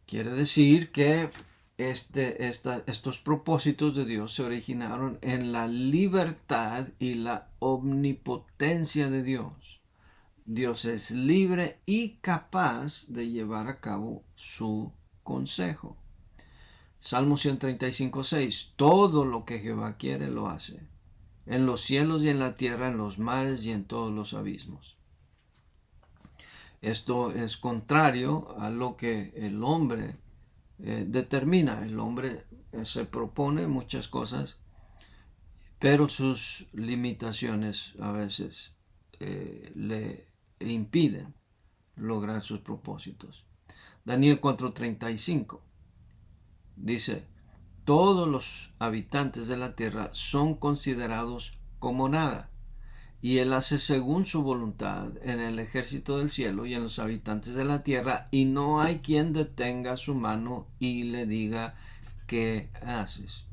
Quiere decir que estos propósitos de Dios se originaron en la libertad y la omnipotencia de Dios. Dios es libre y capaz de llevar a cabo su consejo. Salmo 135:6. Todo lo que Jehová quiere lo hace, en los cielos y en la tierra, en los mares y en todos los abismos. Esto es contrario a lo que el hombre determina. El hombre se propone muchas cosas, pero sus limitaciones a veces le impiden lograr sus propósitos. Daniel 4:35 dice, todos los habitantes de la tierra son considerados como nada, y Él hace según su voluntad en el ejército del cielo y en los habitantes de la tierra, y no hay quien detenga su mano y le diga, ¿qué haces?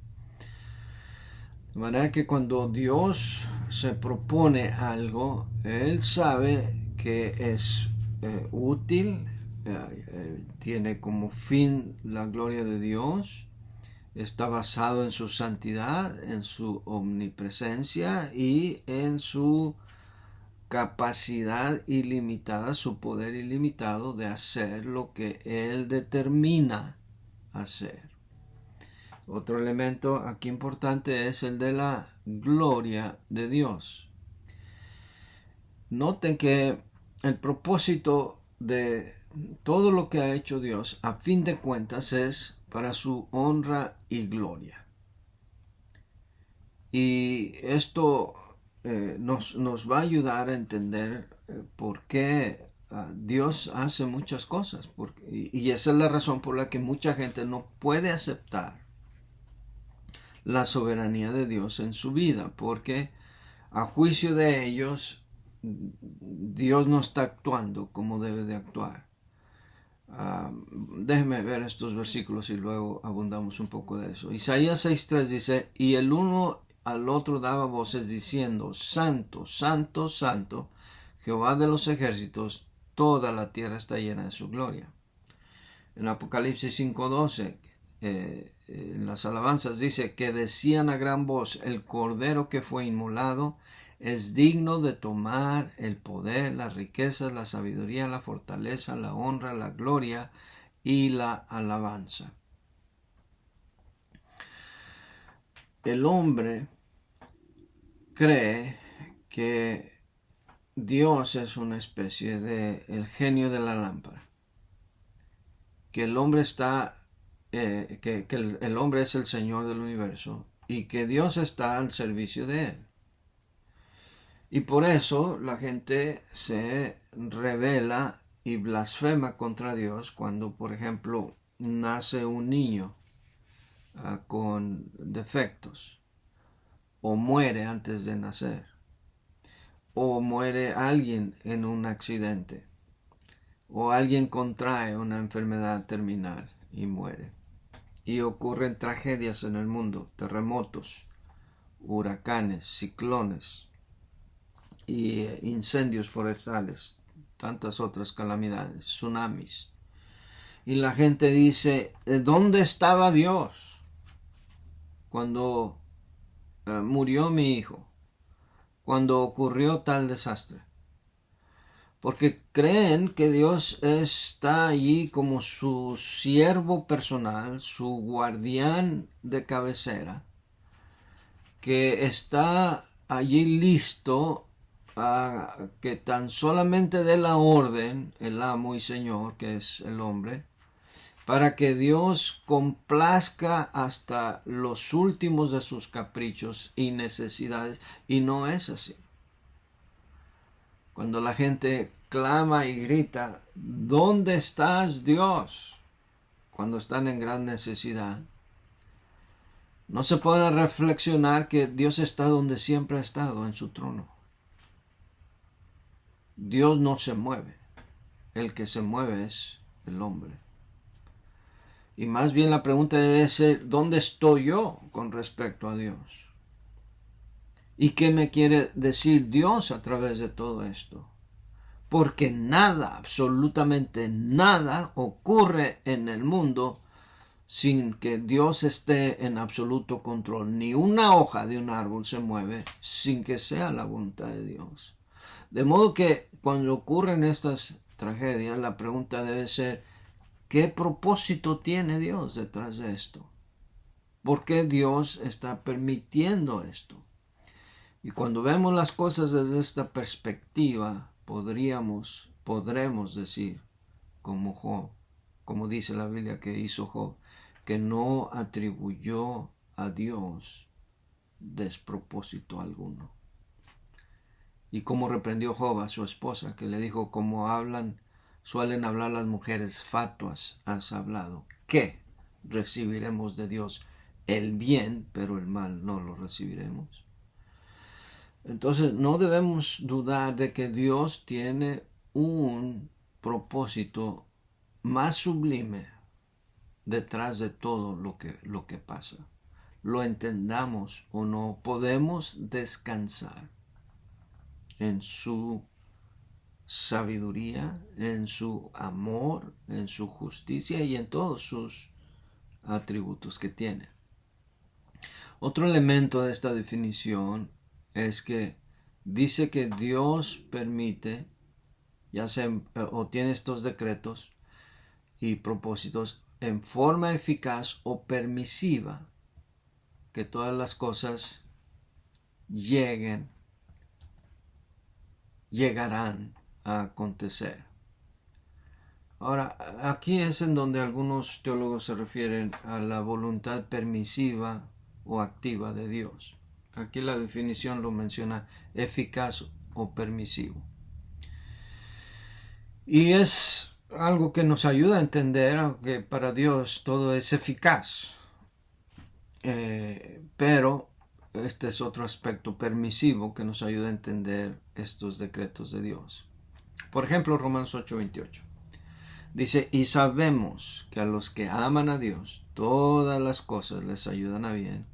De manera que cuando Dios se propone algo, Él sabe que es útil, tiene como fin la gloria de Dios, está basado en su santidad, en su omnipresencia y en su capacidad ilimitada, su poder ilimitado de hacer lo que Él determina hacer. Otro elemento aquí importante es el de la gloria de Dios. Noten que el propósito de todo lo que ha hecho Dios, a fin de cuentas, es para su honra y gloria. Y esto nos va a ayudar a entender por qué Dios hace muchas cosas. Y esa es la razón por la que mucha gente no puede aceptar la soberanía de Dios en su vida, porque a juicio de ellos Dios no está actuando como debe de actuar. Déjenme ver estos versículos y luego abundamos un poco de eso. Isaías 6:3 dice, y el uno al otro daba voces diciendo, Santo, Santo, Santo, Jehová de los ejércitos, toda la tierra está llena de su gloria. En Apocalipsis 5:12, en las alabanzas dice que decían a gran voz, el cordero que fue inmolado es digno de tomar el poder, las riquezas, la sabiduría, la fortaleza, la honra, la gloria y la alabanza. El hombre cree que Dios es una especie de el genio de la lámpara, que el hombre está, que el hombre es el Señor del universo y que Dios está al servicio de él. Y por eso la gente se rebela y blasfema contra Dios cuando, por ejemplo, nace un niño con defectos, o muere antes de nacer, o muere alguien en un accidente, o alguien contrae una enfermedad terminal y muere. Y ocurren tragedias en el mundo, terremotos, huracanes, ciclones y incendios forestales, tantas otras calamidades, tsunamis. Y la gente dice, ¿dónde estaba Dios cuando murió mi hijo? Cuando ocurrió tal desastre. Porque creen que Dios está allí como su siervo personal, su guardián de cabecera, que está allí listo a que tan solamente dé la orden, el amo y señor, que es el hombre, para que Dios complazca hasta los últimos de sus caprichos y necesidades, y no es así. Cuando la gente clama y grita, ¿dónde estás, Dios? Cuando están en gran necesidad, no se puede reflexionar que Dios está donde siempre ha estado, en su trono. Dios no se mueve, el que se mueve es el hombre. Y más bien la pregunta debe ser, ¿dónde estoy yo con respecto a Dios? ¿Y qué me quiere decir Dios a través de todo esto? Porque nada, absolutamente nada ocurre en el mundo sin que Dios esté en absoluto control. Ni una hoja de un árbol se mueve sin que sea la voluntad de Dios. De modo que cuando ocurren estas tragedias, la pregunta debe ser, ¿qué propósito tiene Dios detrás de esto? ¿Por qué Dios está permitiendo esto? Y cuando vemos las cosas desde esta perspectiva, podremos decir, como Job, como dice la Biblia que hizo Job, que no atribuyó a Dios despropósito alguno. Y como reprendió Job a su esposa, que le dijo, como suelen hablar las mujeres fatuas, has hablado. ¿Qué recibiremos de Dios? El bien, pero el mal no lo recibiremos. Entonces no debemos dudar de que Dios tiene un propósito más sublime detrás de todo lo que pasa. Lo entendamos o no, podemos descansar en su sabiduría, en su amor, en su justicia y en todos sus atributos que tiene. Otro elemento de esta definición es que dice que Dios permite, ya sea o tiene estos decretos y propósitos en forma eficaz o permisiva, que todas las cosas llegarán a acontecer. Ahora, aquí es en donde algunos teólogos se refieren a la voluntad permisiva o activa de Dios. Aquí la definición lo menciona eficaz o permisivo. Y es algo que nos ayuda a entender que para Dios todo es eficaz. Pero este es otro aspecto permisivo que nos ayuda a entender estos decretos de Dios. Por ejemplo, Romanos 8:28. Dice, y sabemos que a los que aman a Dios, todas las cosas les ayudan a bien.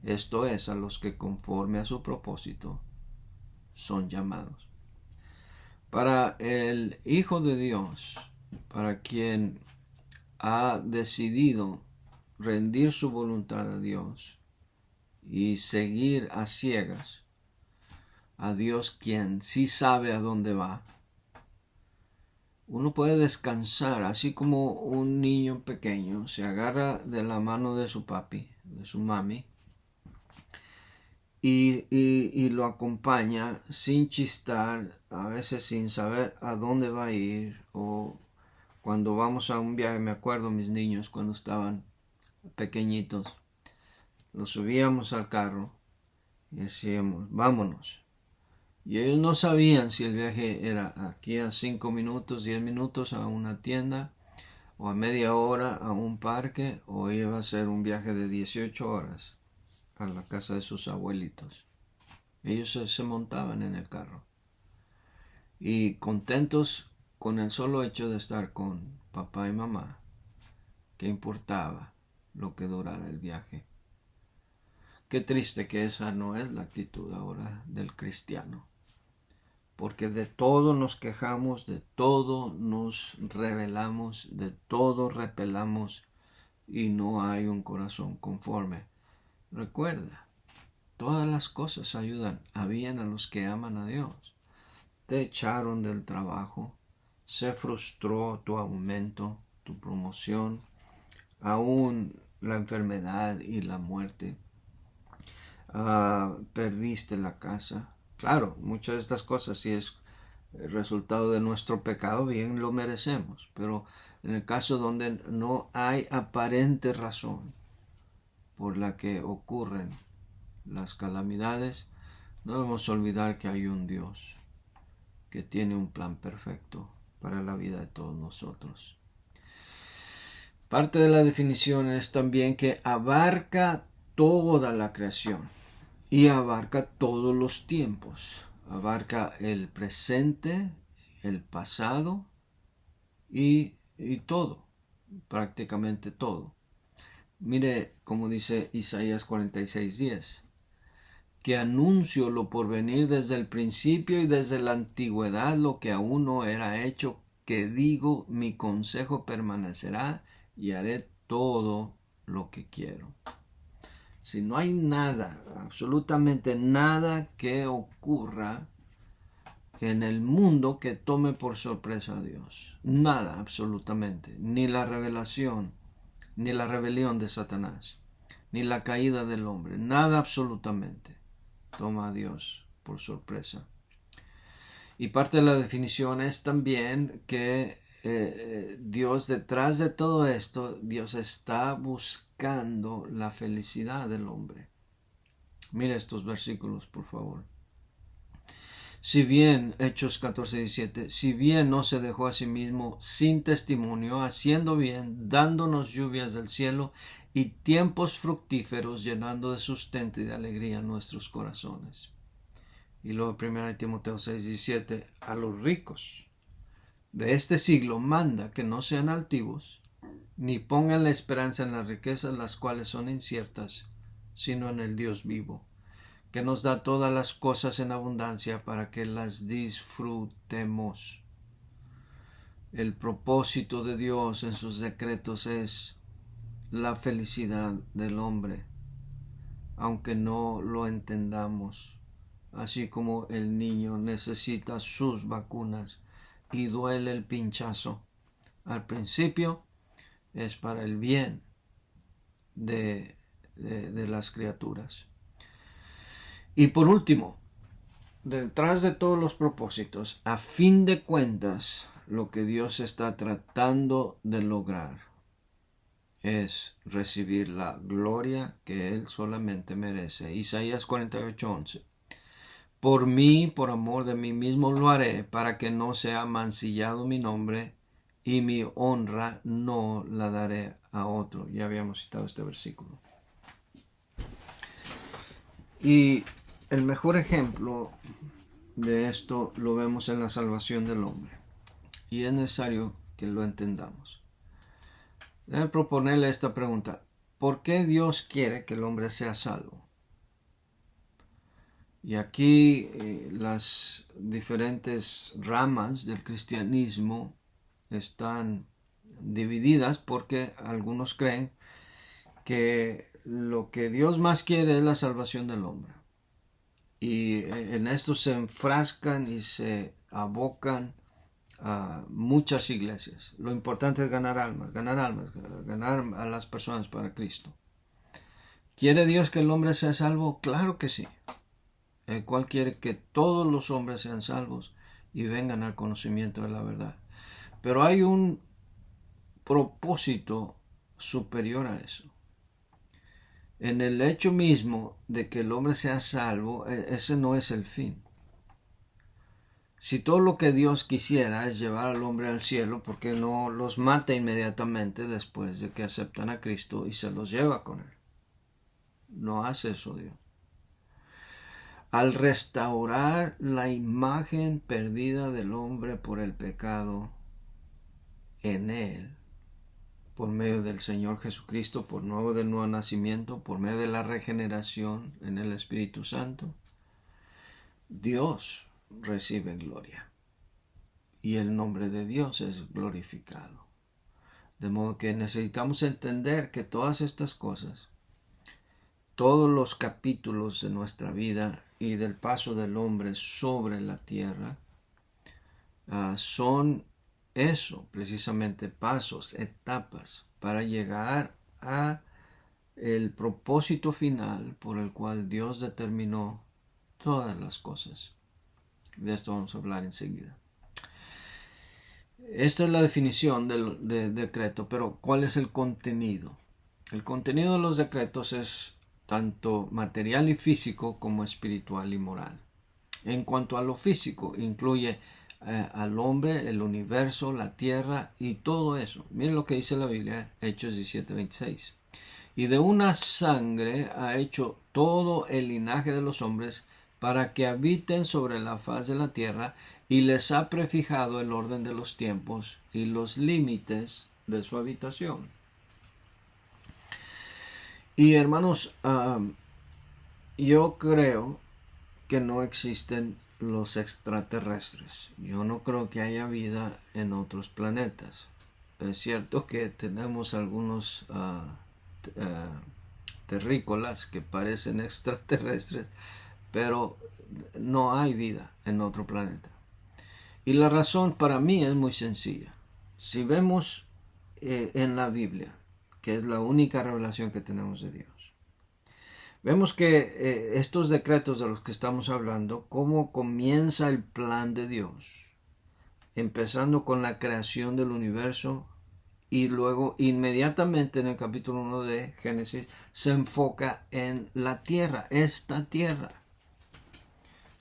Esto es, a los que conforme a su propósito son llamados. Para el Hijo de Dios, para quien ha decidido rendir su voluntad a Dios y seguir a ciegas, a Dios, quien sí sabe a dónde va, uno puede descansar, así como un niño pequeño se agarra de la mano de su papi, de su mami, y lo acompaña sin chistar, a veces sin saber a dónde va a ir, o cuando vamos a un viaje, me acuerdo mis niños cuando estaban pequeñitos, los subíamos al carro y decíamos, vámonos. Y ellos no sabían si el viaje era aquí a 5 minutos, 10 minutos a una tienda, o a media hora a un parque, o iba a ser un viaje de 18 horas a la casa de sus abuelitos. Ellos se montaban en el carro y contentos con el solo hecho de estar con papá y mamá. ¿Qué importaba lo que durara el viaje? Qué triste que esa no es la actitud ahora del cristiano, porque de todo nos quejamos, de todo nos rebelamos, de todo repelamos y no hay un corazón conforme. Recuerda, todas las cosas ayudan a bien a los que aman a Dios. Te echaron del trabajo, se frustró tu aumento, tu promoción, aún la enfermedad y la muerte. Perdiste la casa. Claro, muchas de estas cosas, si es el resultado de nuestro pecado, bien lo merecemos, pero en el caso donde no hay aparente razón por la que ocurren las calamidades, no debemos olvidar que hay un Dios que tiene un plan perfecto para la vida de todos nosotros. Parte de la definición es también que abarca toda la creación y abarca todos los tiempos. Abarca el presente, el pasado y todo, prácticamente todo. Mire como dice Isaías 46:10, que anuncio lo por venir desde el principio y desde la antigüedad lo que aún no era hecho, que digo, mi consejo permanecerá y haré todo lo que quiero. Si no hay nada, absolutamente nada que ocurra en el mundo que tome por sorpresa a Dios. Nada, absolutamente. Ni la revelación, ni la rebelión de Satanás, ni la caída del hombre. Nada absolutamente toma a Dios por sorpresa. Y parte de la definición es también que Dios, detrás de todo esto, Dios está buscando la felicidad del hombre. Mira estos versículos, por favor. Si bien, Hechos 14:17, si bien no se dejó a sí mismo sin testimonio, haciendo bien, dándonos lluvias del cielo y tiempos fructíferos, llenando de sustento y de alegría nuestros corazones. Y luego 1 Timoteo 6:17, a los ricos de este siglo manda que no sean altivos, ni pongan la esperanza en las riquezas, las cuales son inciertas, sino en el Dios vivo, que nos da todas las cosas en abundancia para que las disfrutemos. El propósito de Dios en sus decretos es la felicidad del hombre, aunque no lo entendamos. Así como el niño necesita sus vacunas y duele el pinchazo, al principio es para el bien de las criaturas. Y por último, detrás de todos los propósitos, a fin de cuentas, lo que Dios está tratando de lograr es recibir la gloria que Él solamente merece. Isaías 48:11. Por mí, por amor de mí mismo lo haré, para que no sea mancillado mi nombre, y mi honra no la daré a otro. Ya habíamos citado este versículo. Y el mejor ejemplo de esto lo vemos en la salvación del hombre. Y es necesario que lo entendamos. Déjame proponerle esta pregunta. ¿Por qué Dios quiere que el hombre sea salvo? Y aquí las diferentes ramas del cristianismo están divididas porque algunos creen que lo que Dios más quiere es la salvación del hombre. Y en esto se enfrascan y se abocan a muchas iglesias. Lo importante es ganar almas, ganar a las personas para Cristo. ¿Quiere Dios que el hombre sea salvo? Claro que sí. El cual quiere que todos los hombres sean salvos y vengan al conocimiento de la verdad. Pero hay un propósito superior a eso. En el hecho mismo de que el hombre sea salvo, ese no es el fin. Si todo lo que Dios quisiera es llevar al hombre al cielo, ¿por qué no los mata inmediatamente después de que aceptan a Cristo y se los lleva con él? No hace eso Dios. Al restaurar la imagen perdida del hombre por el pecado en él, por medio del Señor Jesucristo, por medio del nuevo nacimiento, por medio de la regeneración en el Espíritu Santo, Dios recibe gloria y el nombre de Dios es glorificado. De modo que necesitamos entender que todas estas cosas, todos los capítulos de nuestra vida y del paso del hombre sobre la tierra, son eso, precisamente pasos, etapas para llegar a el propósito final por el cual Dios determinó todas las cosas. De esto vamos a hablar enseguida. Esta es la definición de decreto, pero ¿cuál es el contenido? El contenido de los decretos es tanto material y físico como espiritual y moral. En cuanto a lo físico, incluye al hombre, el universo, la tierra y todo eso. Miren lo que dice la Biblia, Hechos 17:26. Y de una sangre ha hecho todo el linaje de los hombres para que habiten sobre la faz de la tierra y les ha prefijado el orden de los tiempos y los límites de su habitación. Y hermanos, yo creo que no existen los extraterrestres. Yo no creo que haya vida en otros planetas. Es cierto que tenemos algunos terrícolas que parecen extraterrestres, pero no hay vida en otro planeta. Y la razón para mí es muy sencilla. Si vemos en la Biblia, que es la única revelación que tenemos de Dios, vemos que estos decretos de los que estamos hablando, cómo comienza el plan de Dios, empezando con la creación del universo y luego inmediatamente en el capítulo 1 de Génesis se enfoca en la tierra, esta tierra.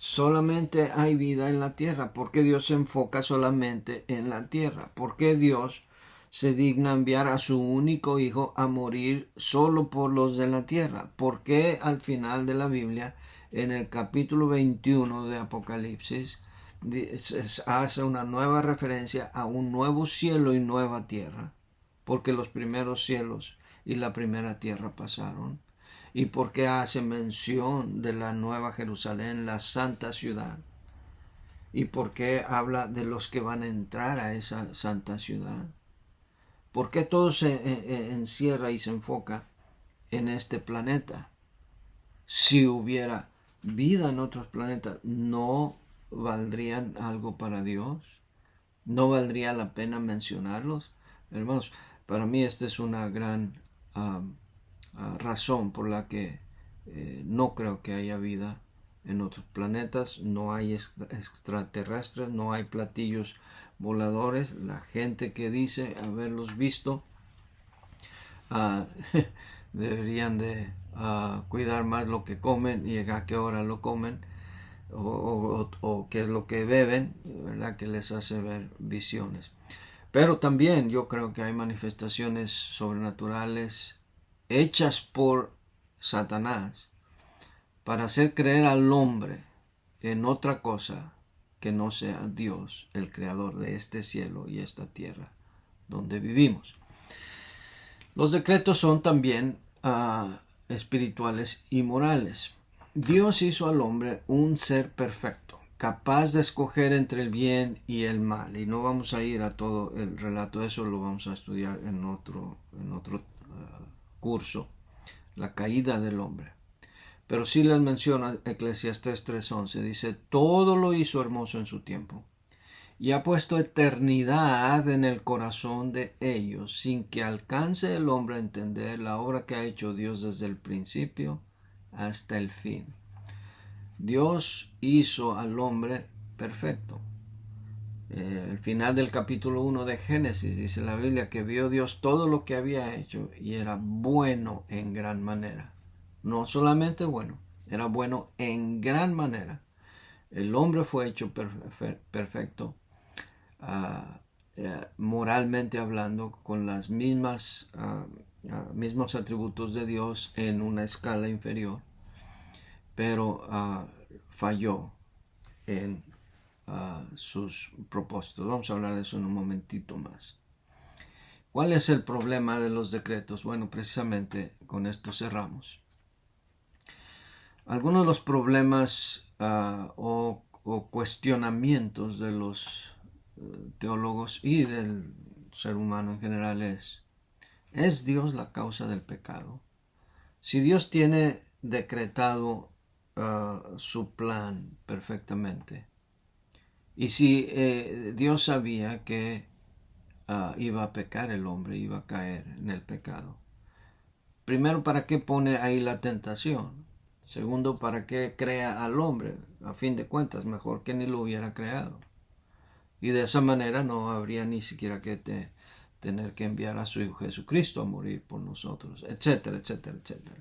Solamente hay vida en la tierra. ¿Por qué Dios se enfoca solamente en la tierra? ¿Por qué Dios se digna enviar a su único hijo a morir solo por los de la tierra? ¿Por qué al final de la Biblia, en el capítulo 21 de Apocalipsis, hace una nueva referencia a un nuevo cielo y nueva tierra? Porque los primeros cielos y la primera tierra pasaron. ¿Y por qué hace mención de la Nueva Jerusalén, la santa ciudad? ¿Y por qué habla de los que van a entrar a esa santa ciudad? ¿Por qué todo se encierra y se enfoca en este planeta? Si hubiera vida en otros planetas, ¿no valdrían algo para Dios? ¿No valdría la pena mencionarlos? Hermanos, para mí esta es una gran razón por la que no creo que haya vida en otros planetas. No hay extraterrestres, no hay platillos voladores. La gente que dice haberlos visto deberían de cuidar más lo que comen y a qué hora lo comen o qué es lo que beben, ¿verdad? Que les hace ver visiones. Pero también yo creo que hay manifestaciones sobrenaturales hechas por Satanás para hacer creer al hombre en otra cosa que no sea Dios, el creador de este cielo y esta tierra donde vivimos. Los decretos son también espirituales y morales. Dios hizo al hombre un ser perfecto, capaz de escoger entre el bien y el mal. Y no vamos a ir a todo el relato, eso lo vamos a estudiar en otro curso, la caída del hombre. Pero sí les menciona Eclesiastés 3:11. Dice, todo lo hizo hermoso en su tiempo. Y ha puesto eternidad en el corazón de ellos, sin que alcance el hombre a entender la obra que ha hecho Dios desde el principio hasta el fin. Dios hizo al hombre perfecto. El final del capítulo 1 de Génesis dice la Biblia que vio Dios todo lo que había hecho y era bueno en gran manera. No solamente bueno, era bueno en gran manera. El hombre fue hecho perfecto, moralmente hablando, con las mismos atributos de Dios en una escala inferior, pero falló en sus propósitos. Vamos a hablar de eso en un momentito más. ¿Cuál es el problema de los decretos? Bueno, precisamente con esto cerramos. Algunos de los problemas o cuestionamientos de los teólogos y del ser humano en general ¿es Dios la causa del pecado? Si Dios tiene decretado su plan perfectamente, y si Dios sabía que iba a pecar el hombre, iba a caer en el pecado, primero, ¿para qué pone ahí la tentación? Segundo, ¿para qué crea al hombre? A fin de cuentas, mejor que ni lo hubiera creado. Y de esa manera no habría ni siquiera que tener que enviar a su Hijo Jesucristo a morir por nosotros, etcétera, etcétera, etcétera.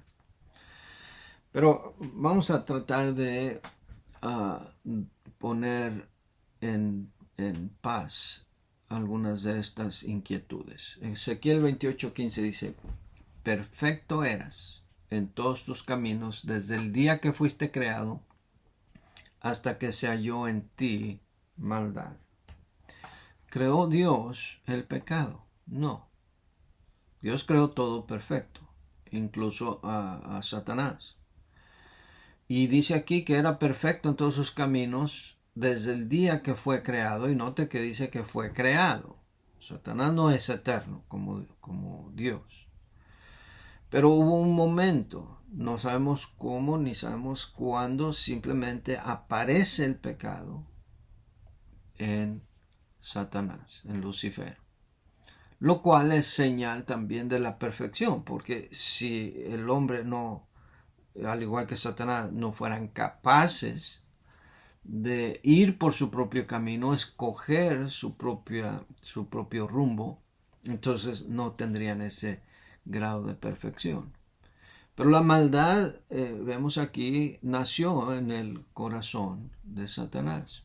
Pero vamos a tratar de poner en paz algunas de estas inquietudes. Ezequiel 28:15 dice, perfecto eras en todos tus caminos desde el día que fuiste creado hasta que se halló en ti maldad. ¿Creó Dios el pecado? No. Dios creó todo perfecto, incluso a Satanás. Y dice aquí que era perfecto en todos sus caminos desde el día que fue creado, y note que dice que fue creado. Satanás no es eterno como Dios. Pero hubo un momento, no sabemos cómo ni sabemos cuándo, simplemente aparece el pecado en Satanás, en Lucifer. Lo cual es señal también de la perfección, porque si el hombre no, al igual que Satanás, no fueran capaces de ir por su propio camino, escoger su propio rumbo, entonces no tendrían ese grado de perfección. Pero la maldad, vemos aquí, nació en el corazón de Satanás.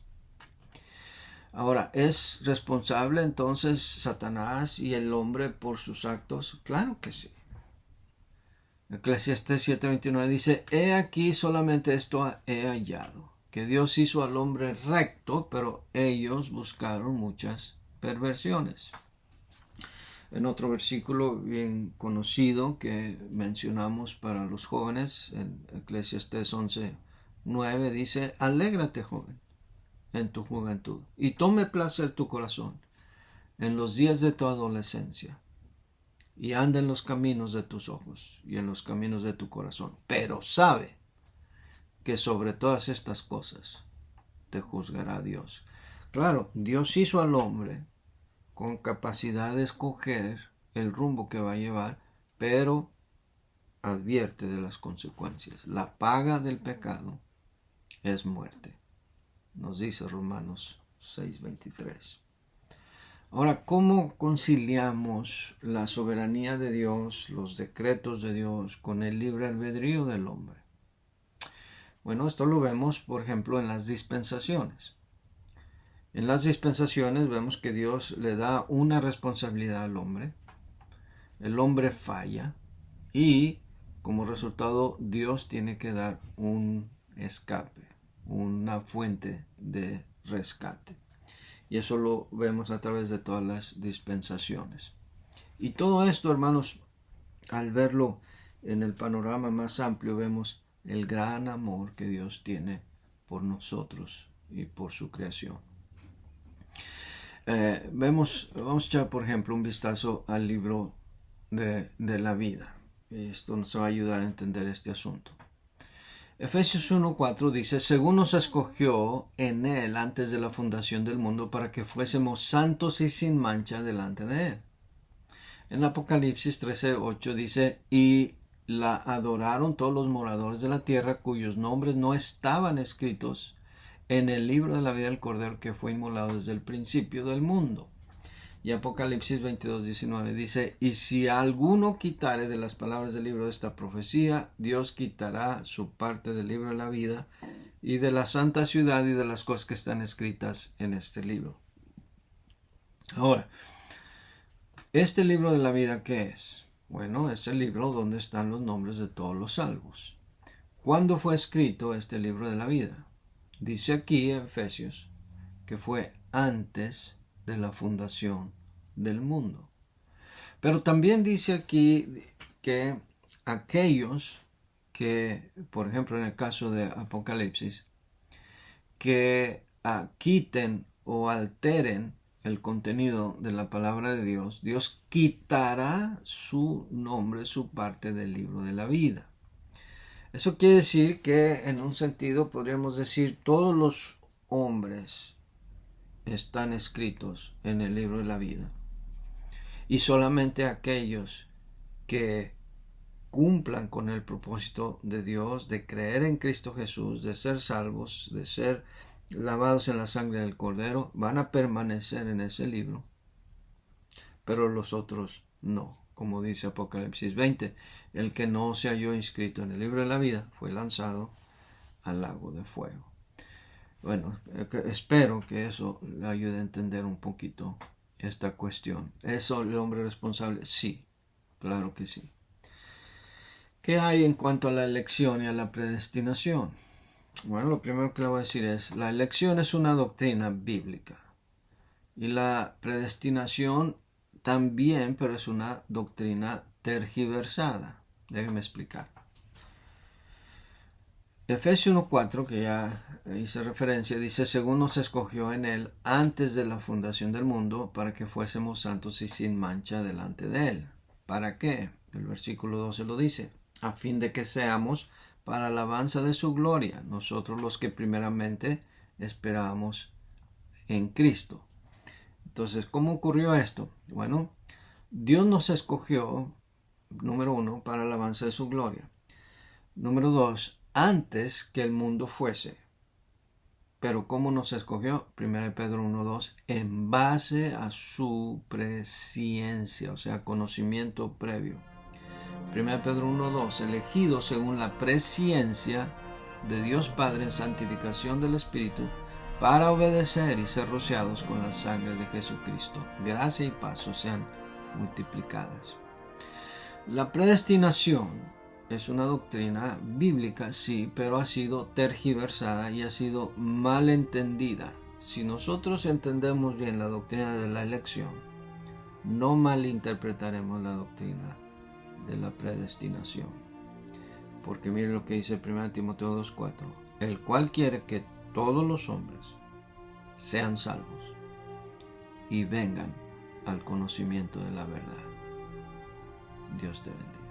Ahora, ¿es responsable entonces Satanás y el hombre por sus actos? Claro que sí. Eclesiastés 7:29 dice, he aquí solamente esto he hallado, que Dios hizo al hombre recto, pero ellos buscaron muchas perversiones. En otro versículo bien conocido que mencionamos para los jóvenes, en Eclesiastés 11:9 dice, alégrate joven en tu juventud y tome placer tu corazón en los días de tu adolescencia y anda en los caminos de tus ojos y en los caminos de tu corazón, pero sabe que sobre todas estas cosas te juzgará Dios. Claro, Dios hizo al hombre con capacidad de escoger el rumbo que va a llevar, pero advierte de las consecuencias. La paga del pecado es muerte, nos dice Romanos 6:23. Ahora, ¿cómo conciliamos la soberanía de Dios, los decretos de Dios, con el libre albedrío del hombre? Bueno, esto lo vemos, por ejemplo, en las dispensaciones. En las dispensaciones vemos que Dios le da una responsabilidad al hombre. El hombre falla y, como resultado, Dios tiene que dar un escape, una fuente de rescate. Y eso lo vemos a través de todas las dispensaciones. Y todo esto, hermanos, al verlo en el panorama más amplio, vemos el gran amor que Dios tiene por nosotros y por su creación. Vamos a echar, por ejemplo, un vistazo al libro de la vida. Esto nos va a ayudar a entender este asunto. Efesios 1:4 dice, según nos escogió en Él antes de la fundación del mundo para que fuésemos santos y sin mancha delante de Él. En Apocalipsis 13:8 dice, y la adoraron todos los moradores de la tierra cuyos nombres no estaban escritos en el libro de la vida del Cordero que fue inmolado desde el principio del mundo. Y Apocalipsis 22:19 dice, y si alguno quitare de las palabras del libro de esta profecía, Dios quitará su parte del libro de la vida y de la santa ciudad y de las cosas que están escritas en este libro. Ahora, ¿este libro de la vida qué es? Bueno, es el libro donde están los nombres de todos los salvos. ¿Cuándo fue escrito este libro de la vida? Dice aquí en Efesios que fue antes de la fundación del mundo. Pero también dice aquí que aquellos que, por ejemplo en el caso de Apocalipsis, que quiten o alteren el contenido de la palabra de Dios, Dios quitará su nombre, su parte del libro de la vida. Eso quiere decir que en un sentido podríamos decir todos los hombres están escritos en el libro de la vida y solamente aquellos que cumplan con el propósito de Dios de creer en Cristo Jesús, de ser salvos, de ser lavados en la sangre del Cordero, van a permanecer en ese libro, pero los otros no. Como dice Apocalipsis 20, el que no se halló inscrito en el libro de la vida fue lanzado al lago de fuego. Bueno, espero que eso le ayude a entender un poquito esta cuestión. ¿Es el hombre responsable? Sí, claro que sí. ¿Qué hay en cuanto a la elección y a la predestinación? Bueno, lo primero que le voy a decir es, la elección es una doctrina bíblica. Y la predestinación también, pero es una doctrina tergiversada. Déjeme explicar. Efesios 1:4, que ya hice referencia, dice, según nos escogió en Él antes de la fundación del mundo, para que fuésemos santos y sin mancha delante de Él. ¿Para qué? El versículo 12 lo dice, a fin de que seamos para alabanza de su gloria, nosotros los que primeramente esperábamos en Cristo. Entonces, ¿cómo ocurrió esto? Bueno, Dios nos escogió, número 1, para alabanza de su gloria. Número 2, antes que el mundo fuese. Pero ¿cómo nos escogió? 1 Pedro 1:2, en base a su presciencia, o sea, conocimiento previo. 1 Pedro 1:2, elegido según la presciencia de Dios Padre en santificación del Espíritu, para obedecer y ser rociados con la sangre de Jesucristo. Gracia y paz sean multiplicadas. La predestinación es una doctrina bíblica, sí, pero ha sido tergiversada y ha sido mal entendida. Si nosotros entendemos bien la doctrina de la elección, no malinterpretaremos la doctrina de la predestinación. Porque mire lo que dice 1 Timoteo 2:4, el cual quiere que todos los hombres sean salvos y vengan al conocimiento de la verdad. Dios te bendiga.